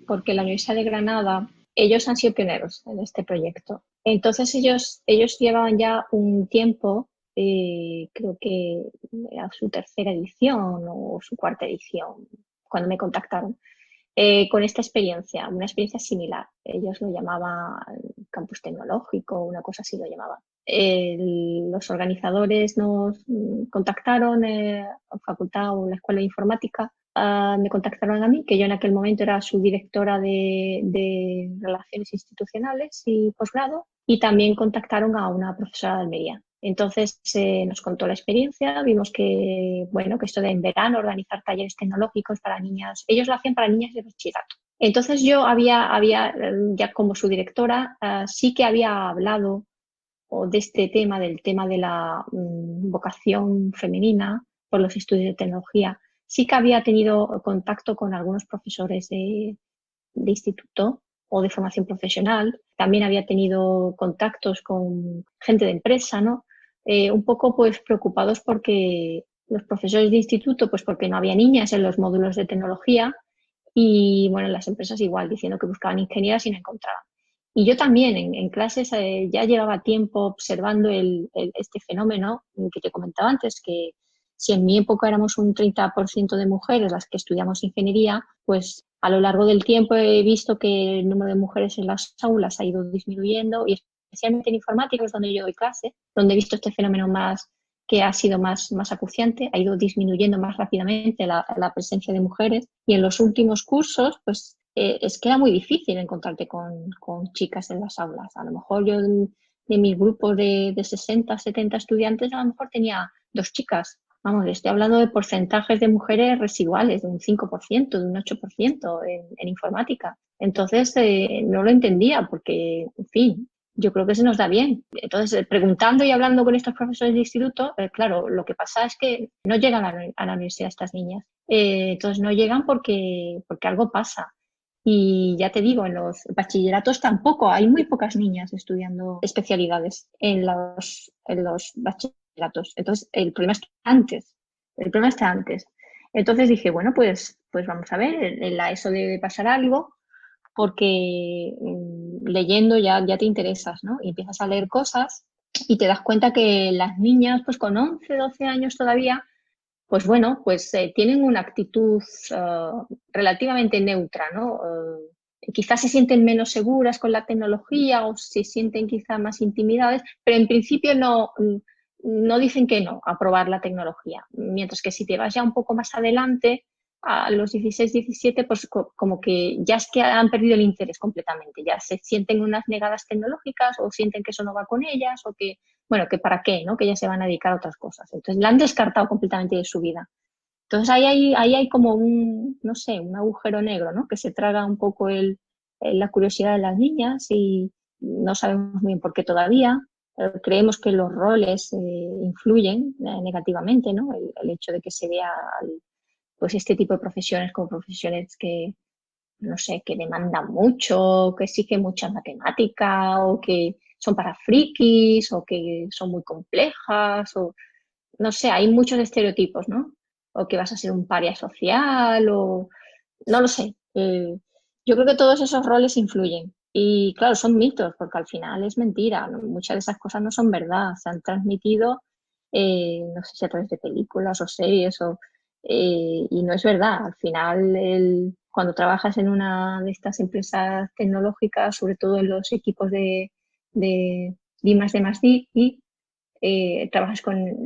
porque la Universidad de Granada, ellos han sido pioneros en este proyecto. Entonces ellos llevaban ya un tiempo, creo que era su tercera edición o su cuarta edición, cuando me contactaron, con esta experiencia, una experiencia similar. Ellos lo llamaban campus tecnológico, una cosa así lo llamaban. Los organizadores nos contactaron, la facultad o la escuela de informática, me contactaron a mí, que yo en aquel momento era su directora de Relaciones Institucionales y posgrado, y también contactaron a una profesora de Almería. Entonces nos contó la experiencia, vimos que, bueno, que esto de en verano organizar talleres tecnológicos para niñas, ellos lo hacían para niñas de bachillerato. Entonces yo había ya como su directora, sí que había hablado de este tema, del tema de la vocación femenina por los estudios de tecnología. Sí que había tenido contacto con algunos profesores de instituto o de formación profesional. También había tenido contactos con gente de empresa, ¿no? Un poco pues preocupados porque los profesores de instituto, pues porque no había niñas en los módulos de tecnología, y bueno, las empresas igual, diciendo que buscaban ingenieras y no encontraban. Y yo también en clases ya llevaba tiempo observando este fenómeno que te comentaba antes, que si en mi época éramos un 30% de mujeres las que estudiamos ingeniería, pues a lo largo del tiempo he visto que el número de mujeres en las aulas ha ido disminuyendo, y especialmente en informática, es donde yo doy clase, donde he visto este fenómeno más que ha sido más acuciante, ha ido disminuyendo más rápidamente la presencia de mujeres, y en los últimos cursos, pues es que era muy difícil encontrarte con chicas en las aulas. A lo mejor yo de mis grupos de 60, 70 estudiantes, a lo mejor tenía 2 chicas. Vamos, estoy hablando de porcentajes de mujeres residuales, de un 5%, de un 8% en informática. Entonces, no lo entendía porque, en fin, yo creo que se nos da bien. Entonces, preguntando y hablando con estos profesores de instituto, claro, lo que pasa es que no llegan a la universidad estas niñas. Entonces, no llegan porque algo pasa. Y ya te digo, en los bachilleratos tampoco, hay muy pocas niñas estudiando especialidades en los bachilleratos. Entonces, el problema está antes. Entonces dije, bueno, pues vamos a ver, en la ESO debe pasar algo, porque leyendo ya te interesas, ¿no? Y empiezas a leer cosas y te das cuenta que las niñas, pues con 11, 12 años todavía, pues bueno, pues tienen una actitud relativamente neutra, ¿no? Quizás se sienten menos seguras con la tecnología o se sienten quizás más intimidadas, pero en principio no dicen que no a probar la tecnología. Mientras que si te vas ya un poco más adelante, a los 16, 17, pues como que ya es que han perdido el interés completamente, ya se sienten unas negadas tecnológicas o sienten que eso no va con ellas o que, bueno, que para qué, ¿no? Que ya se van a dedicar a otras cosas. Entonces la han descartado completamente de su vida. Entonces ahí hay como no sé, un agujero negro, ¿no? Que se traga un poco la curiosidad de las niñas, y no sabemos muy bien por qué todavía. Creemos que los roles influyen negativamente, ¿no? El hecho de que se vea pues este tipo de profesiones como profesiones que, no sé, que demandan mucho, que exigen mucha matemática, o que son para frikis, o que son muy complejas, o no sé, hay muchos estereotipos, ¿no? O que vas a ser un paria social, o no lo sé. Yo creo que todos esos roles influyen. Y claro, son mitos, porque al final es mentira, ¿no? Muchas de esas cosas no son verdad, se han transmitido, no sé si a través de películas o series, y no es verdad. Al final, cuando trabajas en una de estas empresas tecnológicas, sobre todo en los equipos de D+D+D,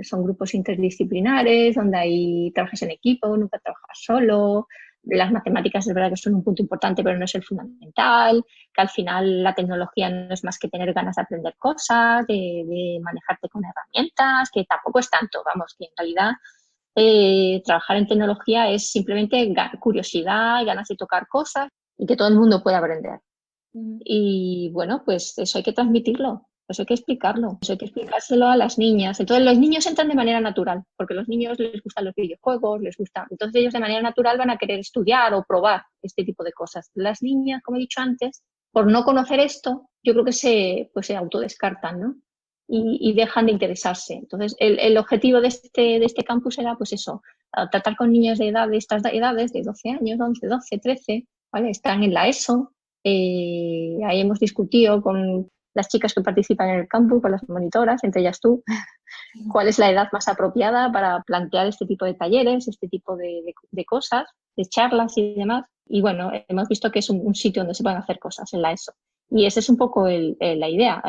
son grupos interdisciplinares, donde trabajas en equipo, nunca trabajas solo. Las matemáticas es verdad que son un punto importante, pero no es el fundamental, que al final la tecnología no es más que tener ganas de aprender cosas, de manejarte con herramientas, que tampoco es tanto, vamos, que en realidad trabajar en tecnología es simplemente curiosidad, ganas de tocar cosas y que todo el mundo pueda aprender. Y bueno, pues eso hay que transmitirlo, eso hay que explicarlo, eso hay que explicárselo a las niñas. Entonces los niños entran de manera natural, porque a los niños les gustan los videojuegos, les gusta. Entonces ellos de manera natural van a querer estudiar o probar este tipo de cosas. Las niñas, como he dicho antes, por no conocer esto, yo creo que se autodescartan, ¿no? Y dejan de interesarse. Entonces el objetivo de este campus era pues eso, tratar con niños de estas edades, de 12 años, 11, 12, 13, ¿vale? Están en la ESO. Ahí hemos discutido con las chicas que participan en el campus, con las monitoras, entre ellas tú, cuál es la edad más apropiada para plantear este tipo de talleres, este tipo de cosas, de charlas y demás. Y bueno, hemos visto que es un sitio donde se pueden hacer cosas en la ESO. Y esa es un poco la idea.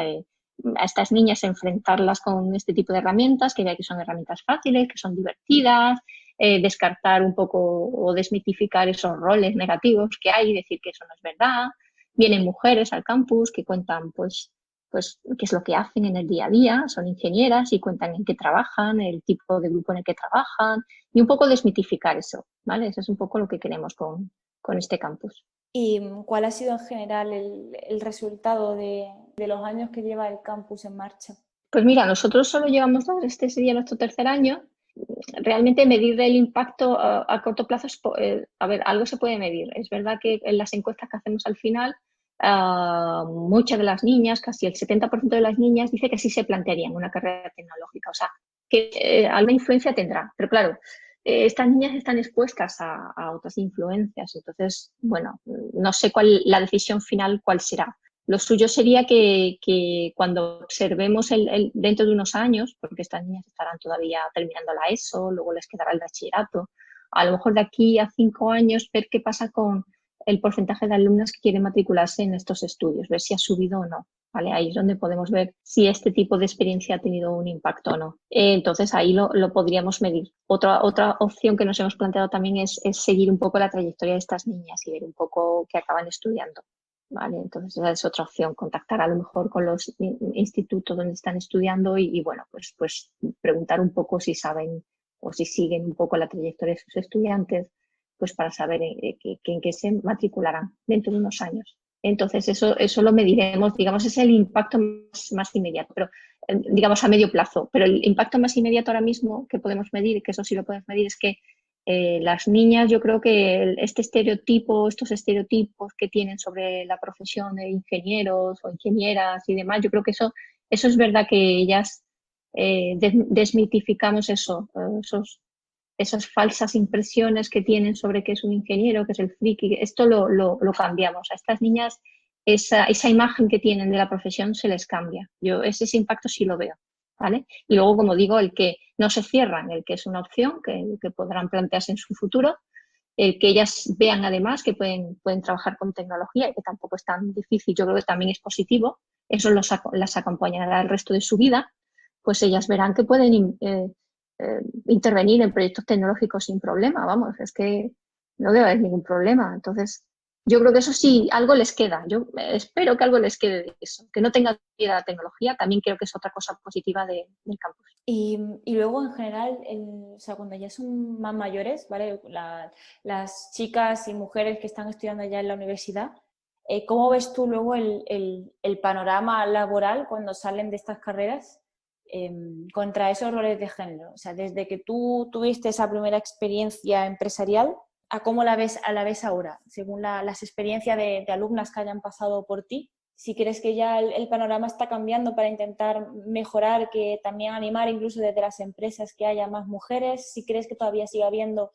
A estas niñas enfrentarlas con este tipo de herramientas, que ya que son herramientas fáciles, que son divertidas, descartar un poco o desmitificar esos roles negativos que hay, decir que eso no es verdad. Vienen mujeres al campus que cuentan pues qué es lo que hacen en el día a día, son ingenieras y cuentan en qué trabajan, el tipo de grupo en el que trabajan y un poco desmitificar eso, ¿vale? Eso es un poco lo que queremos con este campus. ¿Y cuál ha sido en general el resultado de los años que lleva el campus en marcha? Pues mira, nosotros solo llevamos este sería nuestro tercer año. Realmente medir el impacto a corto plazo, a ver, algo se puede medir. Es verdad que en las encuestas que hacemos al final, muchas de las niñas, casi el 70% de las niñas, dice que sí se plantearían una carrera tecnológica. O sea, que alguna influencia tendrá. Pero claro, estas niñas están expuestas a otras influencias. Entonces, bueno, no sé la decisión final cuál será. Lo suyo sería que cuando observemos dentro de unos años, porque estas niñas estarán todavía terminando la ESO, luego les quedará el bachillerato, a lo mejor de aquí a 5 años ver qué pasa con el porcentaje de alumnas que quieren matricularse en estos estudios, ver si ha subido o no. ¿Vale? Ahí es donde podemos ver si este tipo de experiencia ha tenido un impacto o no. Entonces ahí lo podríamos medir. Otra opción que nos hemos planteado también es seguir un poco la trayectoria de estas niñas y ver un poco qué acaban estudiando. ¿Vale? Entonces esa es otra opción, contactar a lo mejor con los institutos donde están estudiando y bueno, pues preguntar un poco si saben o si siguen un poco la trayectoria de sus estudiantes, pues para saber en qué se matricularán dentro de unos años. Entonces eso lo mediremos, digamos, es el impacto más inmediato, pero digamos a medio plazo. Pero el impacto más inmediato ahora mismo que podemos medir, que eso sí lo podemos medir, es que las niñas, yo creo que estos estereotipos que tienen sobre la profesión de ingenieros o ingenieras y demás, yo creo que eso es verdad que ellas desmitificamos esas falsas impresiones que tienen sobre qué es un ingeniero, qué es el friki. Esto lo cambiamos. A estas niñas esa imagen que tienen de la profesión se les cambia. Yo ese impacto sí lo veo. ¿Vale? Y luego, como digo, el que no se cierran, el que es una opción que podrán plantearse en su futuro, el que ellas vean además que pueden trabajar con tecnología y que tampoco es tan difícil, yo creo que también es positivo, eso las acompañará el resto de su vida, pues ellas verán que pueden intervenir en proyectos tecnológicos sin problema, vamos, es que no debe haber ningún problema. Entonces, yo creo que eso sí, algo les queda. Yo espero que algo les quede de eso, que no tengan miedo a la tecnología, también creo que es otra cosa positiva del campus. Y luego, en general, o sea, cuando ya son más mayores, ¿vale? Las chicas y mujeres que están estudiando ya en la universidad, ¿cómo ves tú luego el panorama laboral cuando salen de estas carreras contra esos roles de género? O sea, desde que tú tuviste esa primera experiencia empresarial, ¿a cómo la ves ahora? Según las experiencias de alumnas que hayan pasado por ti, si crees que ya el panorama está cambiando para intentar mejorar, que también animar incluso desde las empresas que haya más mujeres, si crees que todavía sigue habiendo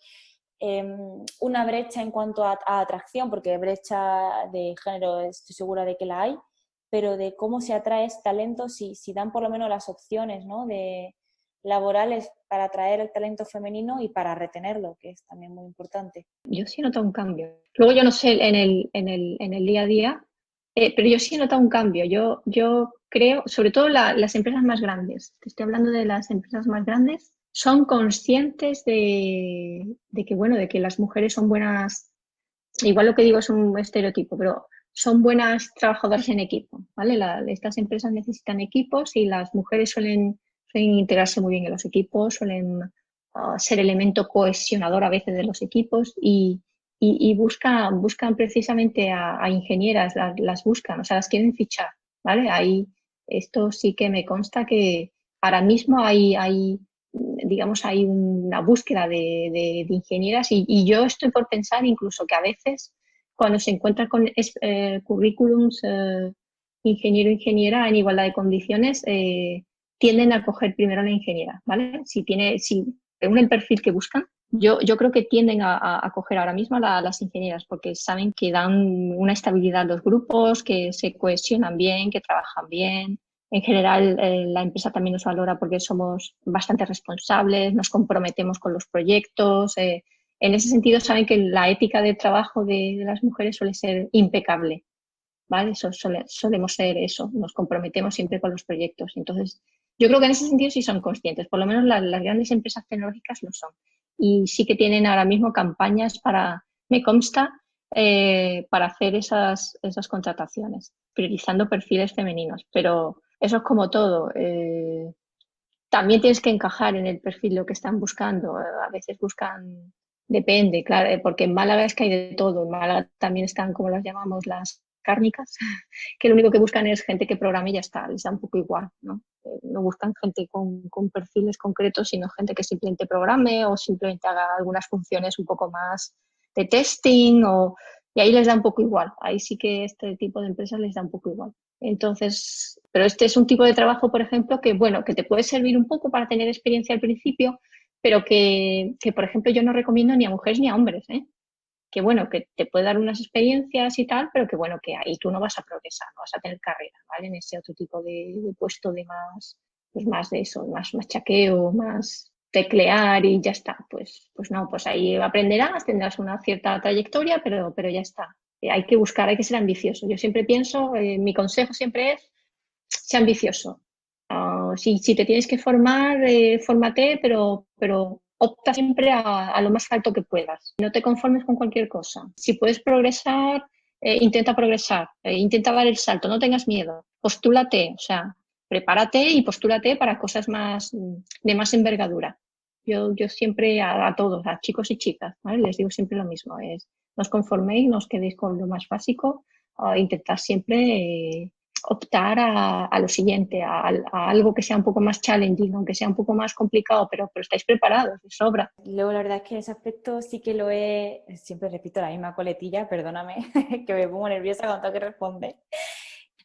una brecha en cuanto a atracción, porque brecha de género estoy segura de que la hay, pero de cómo se atrae ese talento, si dan por lo menos las opciones, ¿no?, de laborales para atraer el talento femenino y para retenerlo, que es también muy importante. Yo sí he notado un cambio. Luego yo no sé en el día a día, pero yo sí he notado un cambio. Yo creo, sobre todo las empresas más grandes, te estoy hablando de las empresas más grandes, son conscientes de que las mujeres son buenas, igual lo que digo es un estereotipo, pero son buenas trabajadoras en equipo, ¿vale? Estas empresas necesitan equipos y las mujeres suelen integrarse muy bien en los equipos, suelen ser elemento cohesionador a veces de los equipos y buscan precisamente a ingenieras, las buscan, o sea, las quieren fichar, ¿vale? Ahí, esto sí que me consta que ahora mismo digamos, hay una búsqueda de ingenieras y yo estoy por pensar incluso que a veces cuando se encuentra con currículums ingeniero ingeniera en igualdad de condiciones, tienden a coger primero a la ingeniera, ¿vale? Si reúnen el perfil que buscan, yo creo que tienden a coger ahora mismo a las ingenieras porque saben que dan una estabilidad a los grupos, que se cohesionan bien, que trabajan bien. En general, la empresa también nos valora porque somos bastante responsables, nos comprometemos con los proyectos. En ese sentido, saben que la ética de trabajo de las mujeres suele ser impecable, ¿vale? Solemos ser eso, nos comprometemos siempre con los proyectos. Entonces, yo creo que en ese sentido sí son conscientes, por lo menos las grandes empresas tecnológicas lo son. Y sí que tienen ahora mismo campañas me consta, para hacer esas contrataciones, priorizando perfiles femeninos. Pero eso es como todo. También tienes que encajar en el perfil lo que están buscando. A veces buscan, depende, claro, porque en Málaga es que hay de todo. En Málaga también están, como las llamamos, las cárnicas, que lo único que buscan es gente que programe y ya está, les da un poco igual, ¿no? No buscan gente con perfiles concretos, sino gente que simplemente programe o simplemente haga algunas funciones un poco más de testing y ahí les da un poco igual. Ahí sí que este tipo de empresas les da un poco igual. Entonces, pero este es un tipo de trabajo, por ejemplo, que, bueno, que te puede servir un poco para tener experiencia al principio, pero que por ejemplo, yo no recomiendo ni a mujeres ni a hombres, ¿eh? Que, bueno, que te puede dar unas experiencias y tal, pero que, bueno, que ahí tú no vas a progresar, no vas a tener carrera, ¿vale? En ese otro tipo de puesto de más, pues más de eso, más chaqueo, más teclear y ya está. Pues no, pues ahí aprenderás, tendrás una cierta trayectoria, pero ya está. Hay que buscar, hay que ser ambicioso. Yo siempre pienso, mi consejo siempre es, sé ambicioso. Si te tienes que formar, fórmate, pero opta siempre a lo más alto que puedas. No te conformes con cualquier cosa. Si puedes progresar, intenta progresar, intenta dar el salto, no tengas miedo. Postúlate, o sea, prepárate y postúlate para cosas de más envergadura. Yo siempre a todos, a chicos y chicas, ¿vale? Les digo siempre lo mismo, no os conforméis, no os quedéis con lo más básico, intentad siempre optar a lo siguiente, a algo que sea un poco más challenging, aunque sea un poco más complicado, pero estáis preparados, de sobra. Luego, la verdad es que en ese aspecto sí que lo he, siempre repito la misma coletilla, perdóname, que me pongo nerviosa cuando tengo que responder.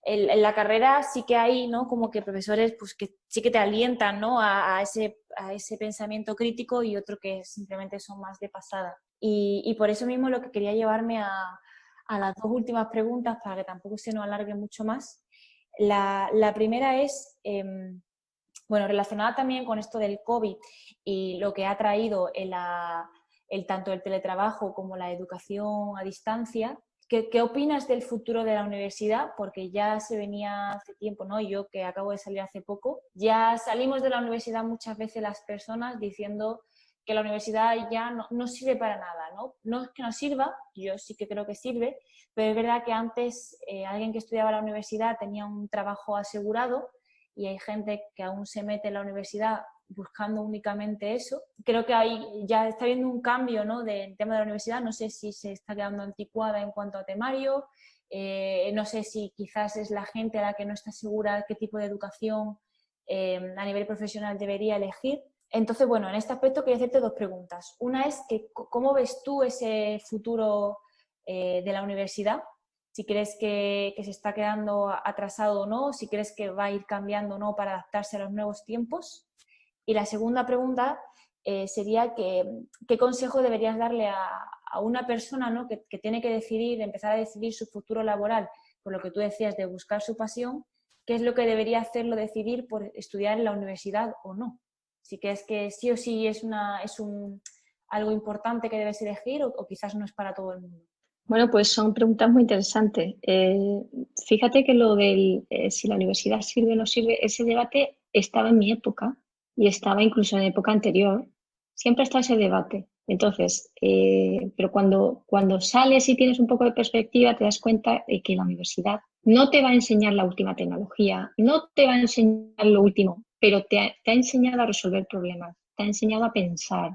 En la carrera sí que hay, ¿no? Como que profesores pues, que sí que te alientan, ¿no? a ese pensamiento crítico y otro que simplemente son más de pasada. Y por eso mismo lo que quería llevarme a las dos últimas preguntas, para que tampoco se nos alargue mucho más. La primera es, bueno, relacionada también con esto del COVID y lo que ha traído tanto el teletrabajo como la educación a distancia. ¿Qué opinas del futuro de la universidad? Porque ya se venía hace tiempo, ¿no? Yo que acabo de salir hace poco, ya salimos de la universidad muchas veces las personas diciendo que la universidad ya no sirve para nada, ¿no? No es que no sirva, yo sí que creo que sirve, pero es verdad que antes alguien que estudiaba en la universidad tenía un trabajo asegurado y hay gente que aún se mete en la universidad buscando únicamente eso. Creo que ahí ya está habiendo un cambio, ¿no? Del tema de la universidad. No sé si se está quedando anticuada en cuanto a temario, no sé si quizás es la gente a la que no está segura qué tipo de educación a nivel profesional debería elegir. Entonces, bueno, en este aspecto quería hacerte dos preguntas. Una es que, ¿cómo ves tú ese futuro de la universidad? Si crees que se está quedando atrasado o no, si crees que va a ir cambiando o no para adaptarse a los nuevos tiempos. Y la segunda pregunta sería qué consejo deberías darle a una persona, ¿no? que tiene que decidir, empezar a decidir su futuro laboral, por lo que tú decías de buscar su pasión, qué es lo que debería hacerlo decidir por estudiar en la universidad o no. Si crees que sí o sí es algo importante que debes elegir o quizás no es para todo el mundo. Bueno, pues son preguntas muy interesantes. Fíjate que lo del si la universidad sirve o no sirve, ese debate estaba en mi época y estaba incluso en la época anterior. Siempre está ese debate. Entonces, pero cuando sales y tienes un poco de perspectiva, te das cuenta de que la universidad no te va a enseñar la última tecnología, no te va a enseñar lo último, pero te ha enseñado a resolver problemas. te ha enseñado a pensar,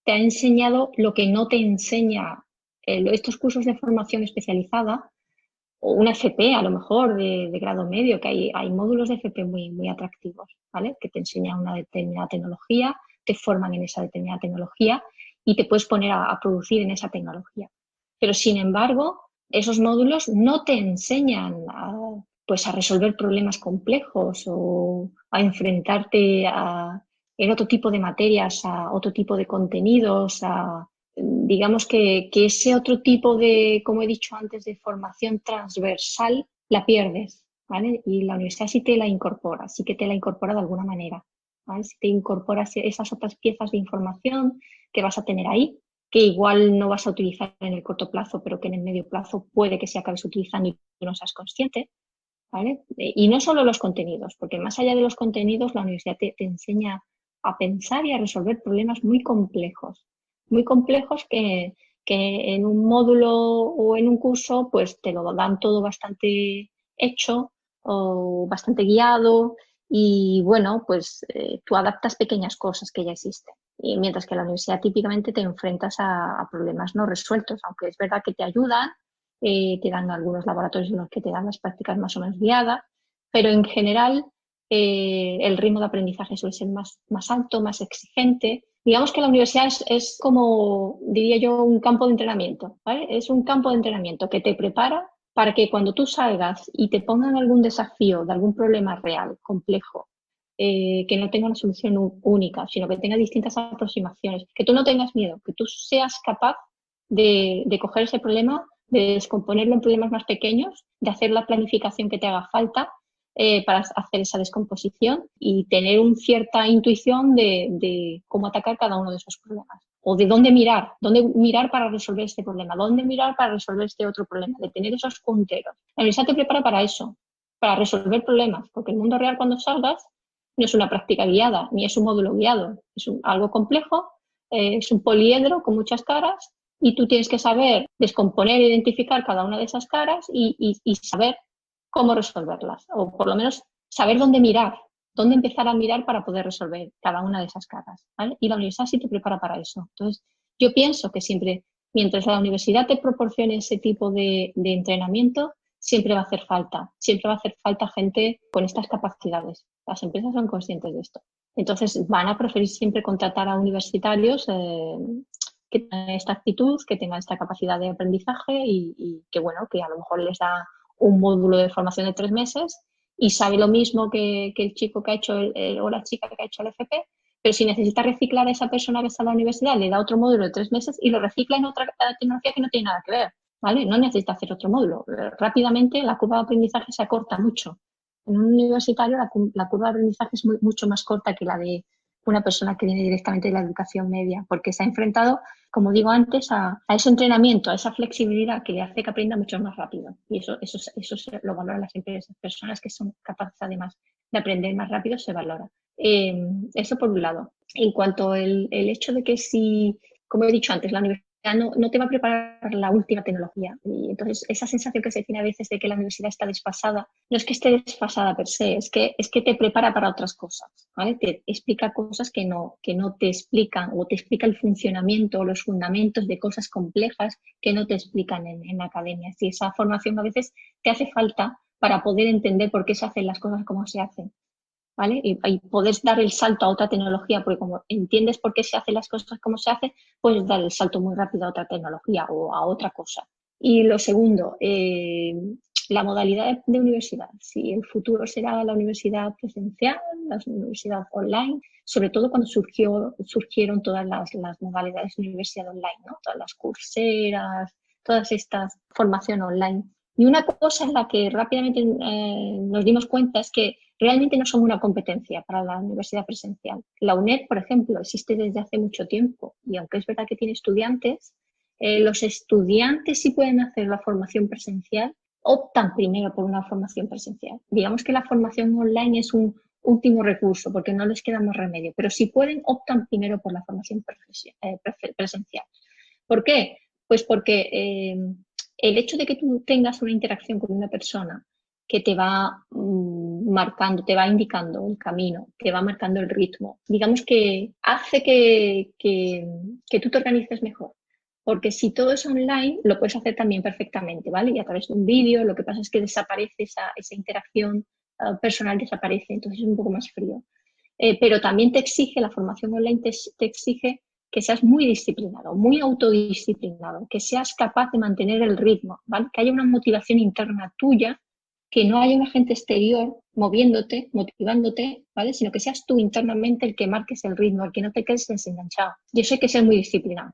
te ha enseñado lo que no te enseña estos cursos de formación especializada o una FP a lo mejor de grado medio, que hay módulos de FP muy atractivos, ¿vale? Que te enseñan una determinada tecnología, te forman en esa determinada tecnología y te puedes poner a producir en esa tecnología. Pero sin embargo, esos módulos no te enseñan pues a resolver problemas complejos o a enfrentarte en otro tipo de materias, a otro tipo de contenidos, digamos que ese otro tipo de, como he dicho antes, de formación transversal la pierdes, ¿vale? Y la universidad sí te la incorpora, sí que te la incorpora de alguna manera, ¿vale? Sí te incorpora esas otras piezas de información que vas a tener ahí, que igual no vas a utilizar en el corto plazo, pero que en el medio plazo puede que se acabes utilizando y tú no seas consciente, ¿vale? Y no solo los contenidos, porque más allá de los contenidos, la universidad te enseña a pensar y a resolver problemas muy complejos que en un módulo o en un curso pues te lo dan todo bastante hecho o bastante guiado y bueno, pues tú adaptas pequeñas cosas que ya existen. Y mientras que en la universidad típicamente te enfrentas a problemas no resueltos, aunque es verdad que te ayudan, te dan algunos laboratorios en los que te dan las prácticas más o menos guiadas, pero en general el ritmo de aprendizaje suele ser más alto, más exigente. Digamos que la universidad es como, diría yo, un campo de entrenamiento, ¿vale? Es un campo de entrenamiento que te prepara para que cuando tú salgas y te pongan algún desafío de algún problema real, complejo, que no tenga una solución única, sino que tenga distintas aproximaciones, que tú no tengas miedo, que tú seas capaz de coger ese problema, de descomponerlo en problemas más pequeños, de hacer la planificación que te haga falta para hacer esa descomposición y tener una cierta intuición de cómo atacar cada uno de esos problemas. O de dónde mirar para resolver este problema, dónde mirar para resolver este otro problema, de tener esos punteros. La universidad te prepara para eso, para resolver problemas, porque el mundo real cuando salgas no es una práctica guiada, ni es un módulo guiado, es algo complejo, es un poliedro con muchas caras y tú tienes que saber descomponer e identificar cada una de esas caras y saber cómo resolverlas, o por lo menos saber dónde mirar, dónde empezar a mirar para poder resolver cada una de esas caras, ¿vale? Y la universidad sí te prepara para eso. Entonces, yo pienso que siempre, mientras la universidad te proporcione ese tipo de entrenamiento, siempre va a hacer falta gente con estas capacidades. Las empresas son conscientes de esto. Entonces, van a preferir siempre contratar a universitarios que tengan esta actitud, que tengan esta capacidad de aprendizaje y que, bueno, que a lo mejor les da un módulo de formación de 3 meses y sabe lo mismo que el chico que ha hecho o la chica que ha hecho el FP, pero si necesita reciclar a esa persona que está en la universidad, le da otro módulo de 3 meses y lo recicla en otra tecnología que no tiene nada que ver, ¿vale? No necesita hacer otro módulo. Rápidamente la curva de aprendizaje se acorta mucho. En un universitario la curva de aprendizaje es mucho más corta que la de una persona que viene directamente de la educación media, porque se ha enfrentado, como digo antes, a ese entrenamiento, a esa flexibilidad que le hace que aprenda mucho más rápido. Y eso lo valoran las empresas. Personas que son capaces, además, de aprender más rápido, se valora. Eso por un lado. En cuanto al hecho de que si, como he dicho antes, la universidad no te va a preparar para la última tecnología. Y entonces, esa sensación que se tiene a veces de que la universidad está desfasada, no es que esté desfasada per se, es que te prepara para otras cosas, ¿vale? Te explica cosas que no te explican, o te explica el funcionamiento o los fundamentos de cosas complejas que no te explican en la academia. Si esa formación a veces te hace falta para poder entender por qué se hacen las cosas como se hacen, ¿vale? Y poder dar el salto a otra tecnología, porque como entiendes por qué se hacen las cosas como se hacen, puedes dar el salto muy rápido a otra tecnología o a otra cosa. Y lo segundo, la modalidad de universidad. Si el futuro será la universidad presencial, la universidad online, sobre todo cuando surgieron todas las modalidades de universidad online, ¿no? Todas las curseras, todas estas formación online. Y una cosa en la que rápidamente nos dimos cuenta es que realmente no son una competencia para la universidad presencial. La UNED, por ejemplo, existe desde hace mucho tiempo y aunque es verdad que tiene estudiantes, los estudiantes sí pueden hacer la formación presencial, optan primero por una formación presencial. Digamos que la formación online es un último recurso porque no les queda más remedio, pero si pueden, optan primero por la formación presencial. ¿Por qué? Pues porque el hecho de que tú tengas una interacción con una persona que te va marcando, te va indicando el camino, te va marcando el ritmo. Digamos que hace que tú te organices mejor. Porque si todo es online, lo puedes hacer también perfectamente, ¿vale? Y a través de un vídeo, lo que pasa es que desaparece esa interacción personal, desaparece, entonces es un poco más frío. Pero también te exige, la formación online te exige que seas muy disciplinado, muy autodisciplinado, que seas capaz de mantener el ritmo, ¿vale? Que haya una motivación interna tuya, que no haya un agente exterior moviéndote, motivándote, ¿vale? Sino que seas tú internamente el que marques el ritmo, el que no te quedes desenganchado. Y eso hay que ser muy disciplinado.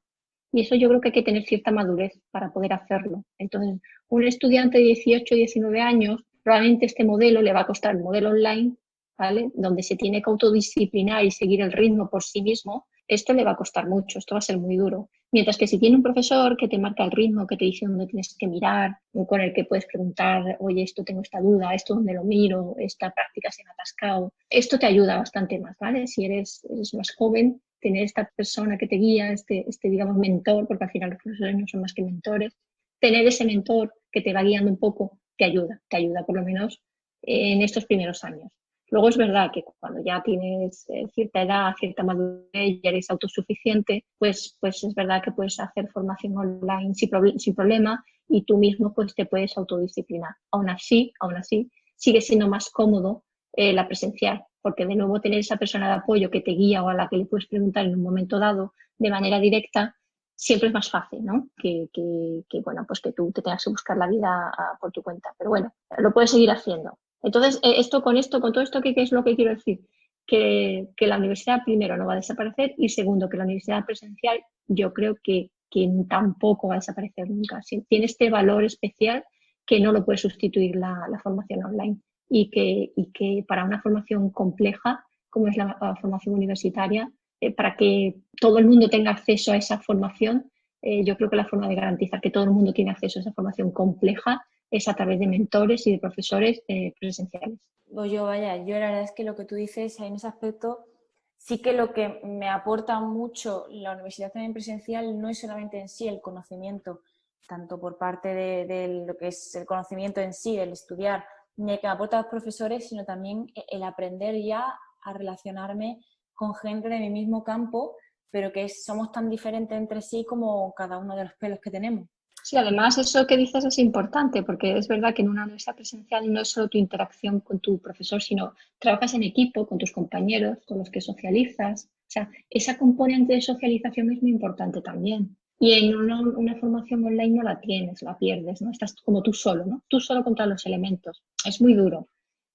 Y eso yo creo que hay que tener cierta madurez para poder hacerlo. Entonces, un estudiante de 18, 19 años, probablemente este modelo le va a costar el modelo online, ¿vale? Donde se tiene que autodisciplinar y seguir el ritmo por sí mismo, esto le va a costar mucho, esto va a ser muy duro. Mientras que si tiene un profesor que te marca el ritmo, que te dice dónde tienes que mirar, con el que puedes preguntar, oye, esto tengo esta duda, esto dónde lo miro, esta práctica se me ha atascado, esto te ayuda bastante más, ¿vale? Si eres más joven, tener esta persona que te guía, digamos, mentor, porque al final los profesores no son más que mentores, tener ese mentor que te va guiando un poco, te ayuda por lo menos en estos primeros años. Luego es verdad que cuando ya tienes cierta edad, cierta madurez, ya eres autosuficiente, pues es verdad que puedes hacer formación online sin problema y tú mismo pues te puedes autodisciplinar. Aún así, sigue siendo más cómodo la presencial, porque de nuevo tener esa persona de apoyo que te guía o a la que le puedes preguntar en un momento dado de manera directa, siempre es más fácil, ¿no? Bueno, pues que tú te tengas que buscar la vida por tu cuenta. Pero bueno, lo puedes seguir haciendo. Entonces, con todo esto, ¿qué es lo que quiero decir? Que la universidad, primero, no va a desaparecer y segundo, que la universidad presencial yo creo que tampoco va a desaparecer nunca. Tiene este valor especial que no lo puede sustituir la formación online y que para una formación compleja, como es la formación universitaria, para que todo el mundo tenga acceso a esa formación, yo creo que la forma de garantizar que todo el mundo tiene acceso a esa formación compleja es a través de mentores y de profesores presenciales. Pues yo la verdad es que lo que tú dices en ese aspecto, sí que lo que me aporta mucho la universidad también presencial no es solamente en sí el conocimiento, tanto por parte de lo que es el conocimiento en sí, del estudiar, ni el que me aportan los profesores, sino también el aprender ya a relacionarme con gente de mi mismo campo, pero que somos tan diferentes entre sí como cada uno de los pelos que tenemos. Sí, además eso que dices es importante porque es verdad que en una universidad presencial no es solo tu interacción con tu profesor, sino trabajas en equipo con tus compañeros, con los que socializas. O sea, esa componente de socialización es muy importante también. Y en una formación online no la tienes, la pierdes, ¿no? Estás como tú solo, ¿no? Tú solo contra los elementos. Es muy duro.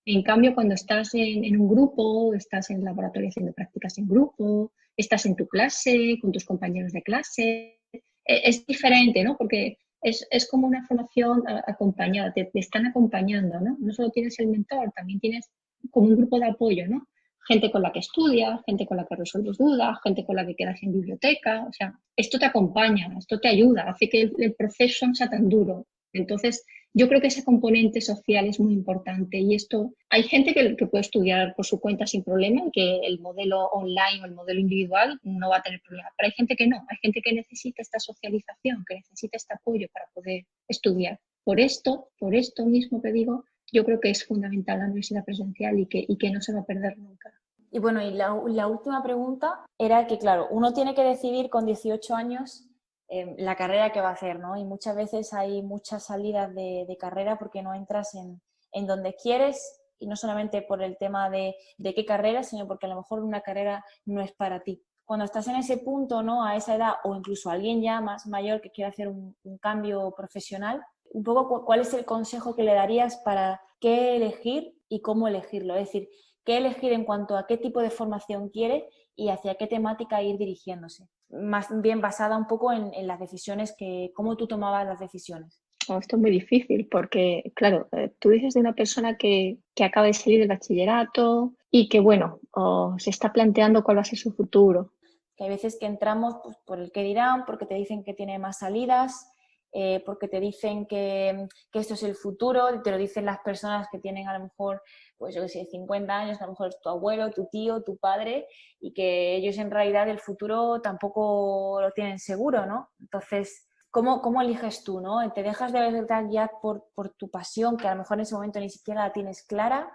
En cambio, cuando estás en un grupo, estás en el laboratorio haciendo prácticas en grupo, estás en tu clase, con tus compañeros de clase, es diferente, ¿no? Porque es como una formación acompañada, te están acompañando, ¿no? No solo tienes el mentor, también tienes como un grupo de apoyo, ¿no? Gente con la que estudias, gente con la que resuelves dudas, gente con la que quedas en biblioteca, o sea, esto te acompaña, esto te ayuda, hace que el proceso no sea tan duro. Entonces, yo creo que ese componente social es muy importante y esto, hay gente que puede estudiar por su cuenta sin problema y que el modelo online o el modelo individual no va a tener problema, pero hay gente que no, hay gente que necesita esta socialización, que necesita este apoyo para poder estudiar. Por esto mismo que digo, yo creo que es fundamental la universidad presencial y que no se va a perder nunca. Y bueno, y la última pregunta era que, claro, uno tiene que decidir con 18 años la carrera que va a hacer, ¿no? Y muchas veces hay muchas salidas de carrera porque no entras en donde quieres y no solamente por el tema de qué carrera, sino porque a lo mejor una carrera no es para ti. Cuando estás en ese punto, ¿no? A esa edad, o incluso alguien ya más mayor que quiere hacer un cambio profesional, un poco cuál es el consejo que le darías para qué elegir y cómo elegirlo. Es decir, qué elegir en cuanto a qué tipo de formación quiere y hacia qué temática ir dirigiéndose. Más bien basada un poco en las decisiones, cómo tú tomabas las decisiones. Oh, esto es muy difícil porque, claro, tú dices de una persona que acaba de salir del bachillerato y que, bueno, se está planteando cuál va a ser su futuro. Que hay veces que entramos pues, por el que dirán, porque te dicen que tiene más salidas, porque te dicen que esto es el futuro, te lo dicen las personas que tienen a lo mejor, pues yo que sé, 50 años, a lo mejor es tu abuelo, tu tío, tu padre, y que ellos en realidad el futuro tampoco lo tienen seguro, ¿no? Entonces, ¿Cómo eliges tú, ¿no? ¿Te dejas de verdad guiar por tu pasión, que a lo mejor en ese momento ni siquiera la tienes clara?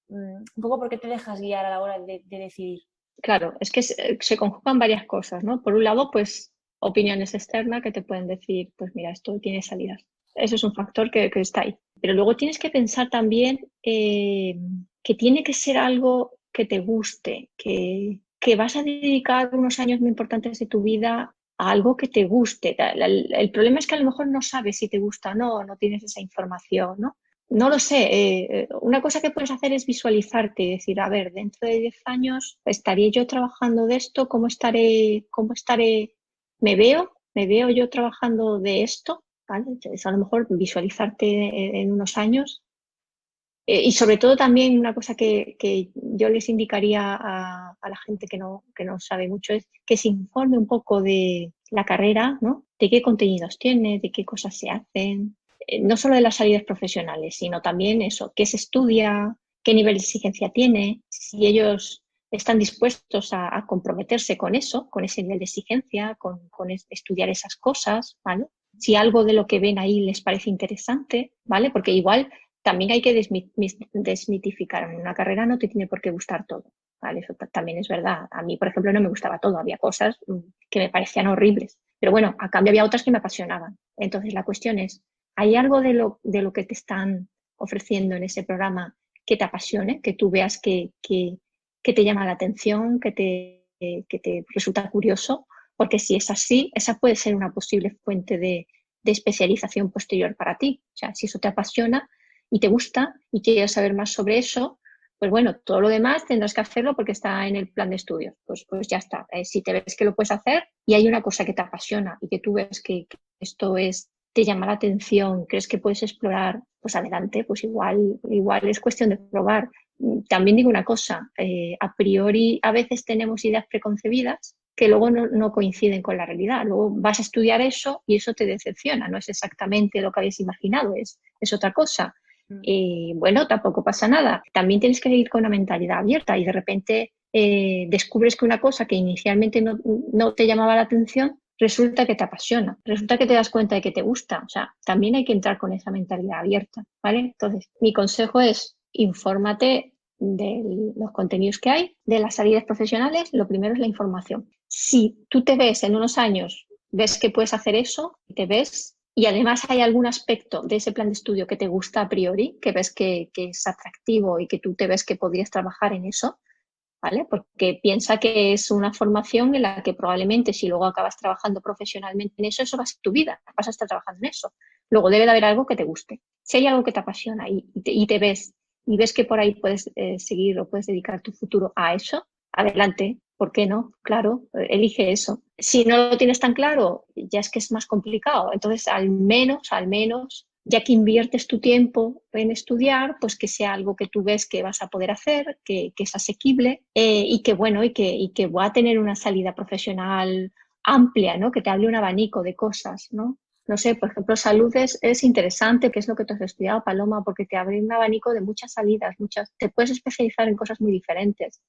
Un poco, ¿por qué te dejas guiar a la hora de decidir? Claro, es que se conjugan varias cosas, ¿no? Por un lado, pues opiniones externas que te pueden decir, pues mira, esto tiene salidas. Eso es un factor que está ahí. Pero luego tienes que pensar también que tiene que ser algo que te guste, que vas a dedicar unos años muy importantes de tu vida a algo que te guste. El problema es que a lo mejor no sabes si te gusta o no, no tienes esa información, ¿no? No lo sé. Una cosa que puedes hacer es visualizarte y decir, a ver, dentro de 10 años, ¿estaré yo trabajando de esto? ¿Cómo estaré? ¿Cómo estaré? Me veo yo trabajando de esto? ¿Vale? Entonces, a lo mejor visualizarte en unos años. Y sobre todo también una cosa que yo les indicaría a la gente que no sabe mucho es que se informe un poco de la carrera, ¿no? De qué contenidos tiene, de qué cosas se hacen, no solo de las salidas profesionales, sino también eso, qué se estudia, qué nivel de exigencia tiene, si ellos están dispuestos a comprometerse con eso, con ese nivel de exigencia, con estudiar esas cosas, ¿vale? Si algo de lo que ven ahí les parece interesante, ¿vale? Porque igual también hay que desmitificar. En una carrera no te tiene por qué gustar todo, ¿vale? Eso también es verdad. A mí, por ejemplo, no me gustaba todo. Había cosas que me parecían horribles. Pero bueno, a cambio había otras que me apasionaban. Entonces la cuestión es, ¿hay algo de lo que te están ofreciendo en ese programa que te apasione, que tú veas que te llama la atención, que te resulta curioso? Porque si es así, esa puede ser una posible fuente de especialización posterior para ti. O sea, si eso te apasiona y te gusta y quieres saber más sobre eso, pues bueno, todo lo demás tendrás que hacerlo porque está en el plan de estudios. Pues ya está. Si te ves que lo puedes hacer y hay una cosa que te apasiona y que tú ves que esto te llama la atención, crees que puedes explorar, pues adelante, pues igual es cuestión de probar. También digo una cosa, a priori a veces tenemos ideas preconcebidas que luego no coinciden con la realidad. Luego vas a estudiar eso y eso te decepciona, no es exactamente lo que habías imaginado, es otra cosa. Y bueno, tampoco pasa nada. También tienes que ir con una mentalidad abierta y de repente descubres que una cosa que inicialmente no te llamaba la atención resulta que te apasiona, resulta que te das cuenta de que te gusta. O sea, también hay que entrar con esa mentalidad abierta, ¿vale? Entonces, mi consejo es infórmate de los contenidos que hay, de las salidas profesionales. Lo primero es la información. Si tú te ves en unos años, ves que puedes hacer eso, te ves y además hay algún aspecto de ese plan de estudio que te gusta a priori, que ves que es atractivo y que tú te ves que podrías trabajar en eso, ¿vale? Porque piensa que es una formación en la que probablemente si luego acabas trabajando profesionalmente en eso, eso va a ser tu vida, vas a estar trabajando en eso. Luego debe de haber algo que te guste. Si hay algo que te apasiona y te ves y ves que por ahí puedes seguir o puedes dedicar tu futuro a eso, adelante. ¿Por qué no? Claro, elige eso. Si no lo tienes tan claro, ya es que es más complicado. Entonces, al menos ya que inviertes tu tiempo en estudiar, pues que sea algo que tú ves que vas a poder hacer, que es asequible y que bueno, y que va a tener una salida profesional amplia, ¿no? Que te hable un abanico de cosas, ¿no? No sé, por ejemplo, salud es interesante, que es lo que tú has estudiado, Paloma, porque te abre un abanico de muchas salidas, te puedes especializar en cosas muy diferentes.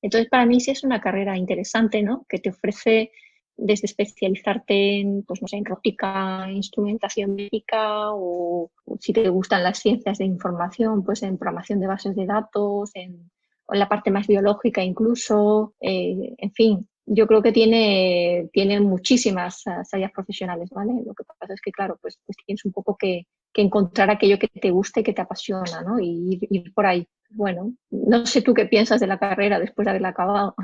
Entonces, para mí sí es una carrera interesante, ¿no? Que te ofrece desde especializarte en, pues no sé, en robótica, instrumentación médica o si te gustan las ciencias de información, pues en programación de bases de datos, o en la parte más biológica incluso, en fin. Yo creo que tiene muchísimas salidas profesionales, ¿vale? Lo que pasa es que, claro, pues tienes un poco que encontrar aquello que te guste, que te apasiona, ¿no? Y ir por ahí. Bueno, no sé tú qué piensas de la carrera después de haberla acabado.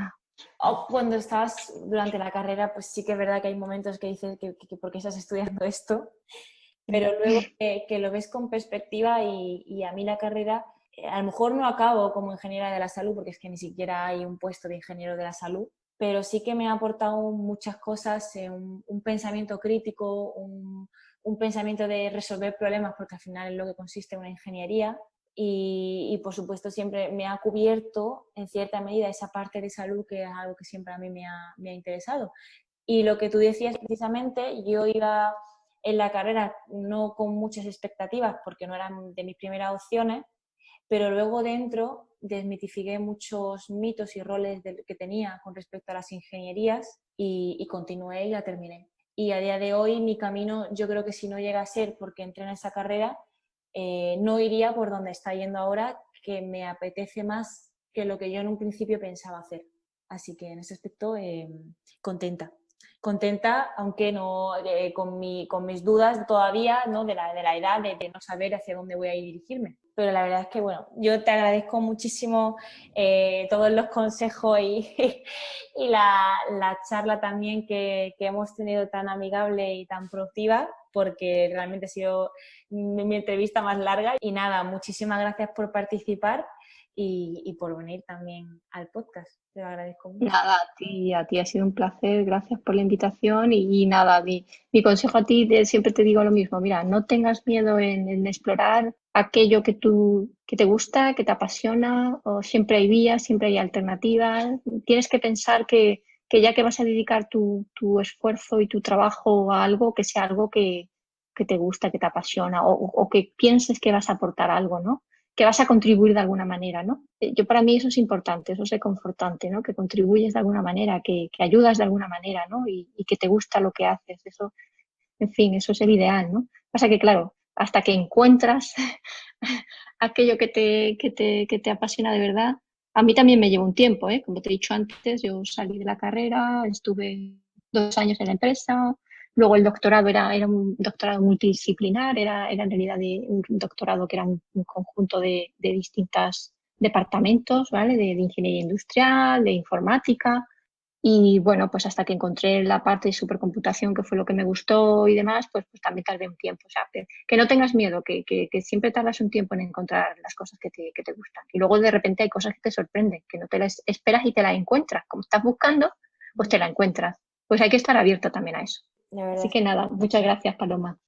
O cuando estás durante la carrera, pues sí que es verdad que hay momentos que dices que ¿por qué estás estudiando esto? Pero luego que lo ves con perspectiva y a mí la carrera, a lo mejor no acabo como ingeniera de la salud, porque es que ni siquiera hay un puesto de ingeniero de la salud, pero sí que me ha aportado muchas cosas, un pensamiento crítico, un pensamiento de resolver problemas, porque al final es lo que consiste una ingeniería. Y por supuesto siempre me ha cubierto en cierta medida esa parte de salud que es algo que siempre a mí me ha interesado. Y lo que tú decías precisamente, yo iba en la carrera no con muchas expectativas porque no eran de mis primeras opciones, pero luego dentro desmitifiqué muchos mitos y roles que tenía con respecto a las ingenierías y continué y la terminé. y a día de hoy mi camino, yo creo que si no llega a ser porque entré en esa carrera, no iría por donde está yendo ahora, que me apetece más que lo que yo en un principio pensaba hacer. Así que en ese aspecto, contenta. Contenta, aunque no con mis dudas todavía, ¿no? de la edad, de no saber hacia dónde voy a ir dirigirme. Pero la verdad es que, bueno, yo te agradezco muchísimo todos los consejos y la charla también que hemos tenido tan amigable y tan productiva, porque realmente ha sido mi entrevista más larga. Y nada, muchísimas gracias por participar y por venir también al podcast. Te lo agradezco mucho. Nada, a ti ha sido un placer, gracias por la invitación y nada, mi consejo a ti, siempre te digo lo mismo, mira, no tengas miedo en explorar aquello que te gusta, que te apasiona, o siempre hay vías, siempre hay alternativas, tienes que pensar que ya que vas a dedicar tu esfuerzo y tu trabajo a algo, que sea algo que te gusta, que te apasiona o que pienses que vas a aportar algo, ¿no? Que vas a contribuir de alguna manera, ¿no? Yo para mí eso es importante, eso es reconfortante, ¿no? Que contribuyes de alguna manera, que ayudas de alguna manera, ¿no? Y que te gusta lo que haces, eso, en fin, eso es el ideal, ¿no? Pasa que, claro, hasta que encuentras aquello que te apasiona de verdad, a mí también me lleva un tiempo, ¿eh? Como te he dicho antes, yo salí de la carrera, estuve 2 años en la empresa, luego el doctorado era un doctorado multidisciplinar, era en realidad un doctorado que era un conjunto de distintos departamentos, ¿vale? De ingeniería industrial, de informática. Y bueno, pues hasta que encontré la parte de supercomputación, que fue lo que me gustó y demás, pues también tardé un tiempo. O sea, que no tengas miedo, que siempre tardas un tiempo en encontrar las cosas que te gustan. Y luego de repente hay cosas que te sorprenden, que no te las esperas y te las encuentras. Como estás buscando, pues te la encuentras. Pues hay que estar abierto también a eso. La verdad Así es que que nada, muchas gracias, Paloma.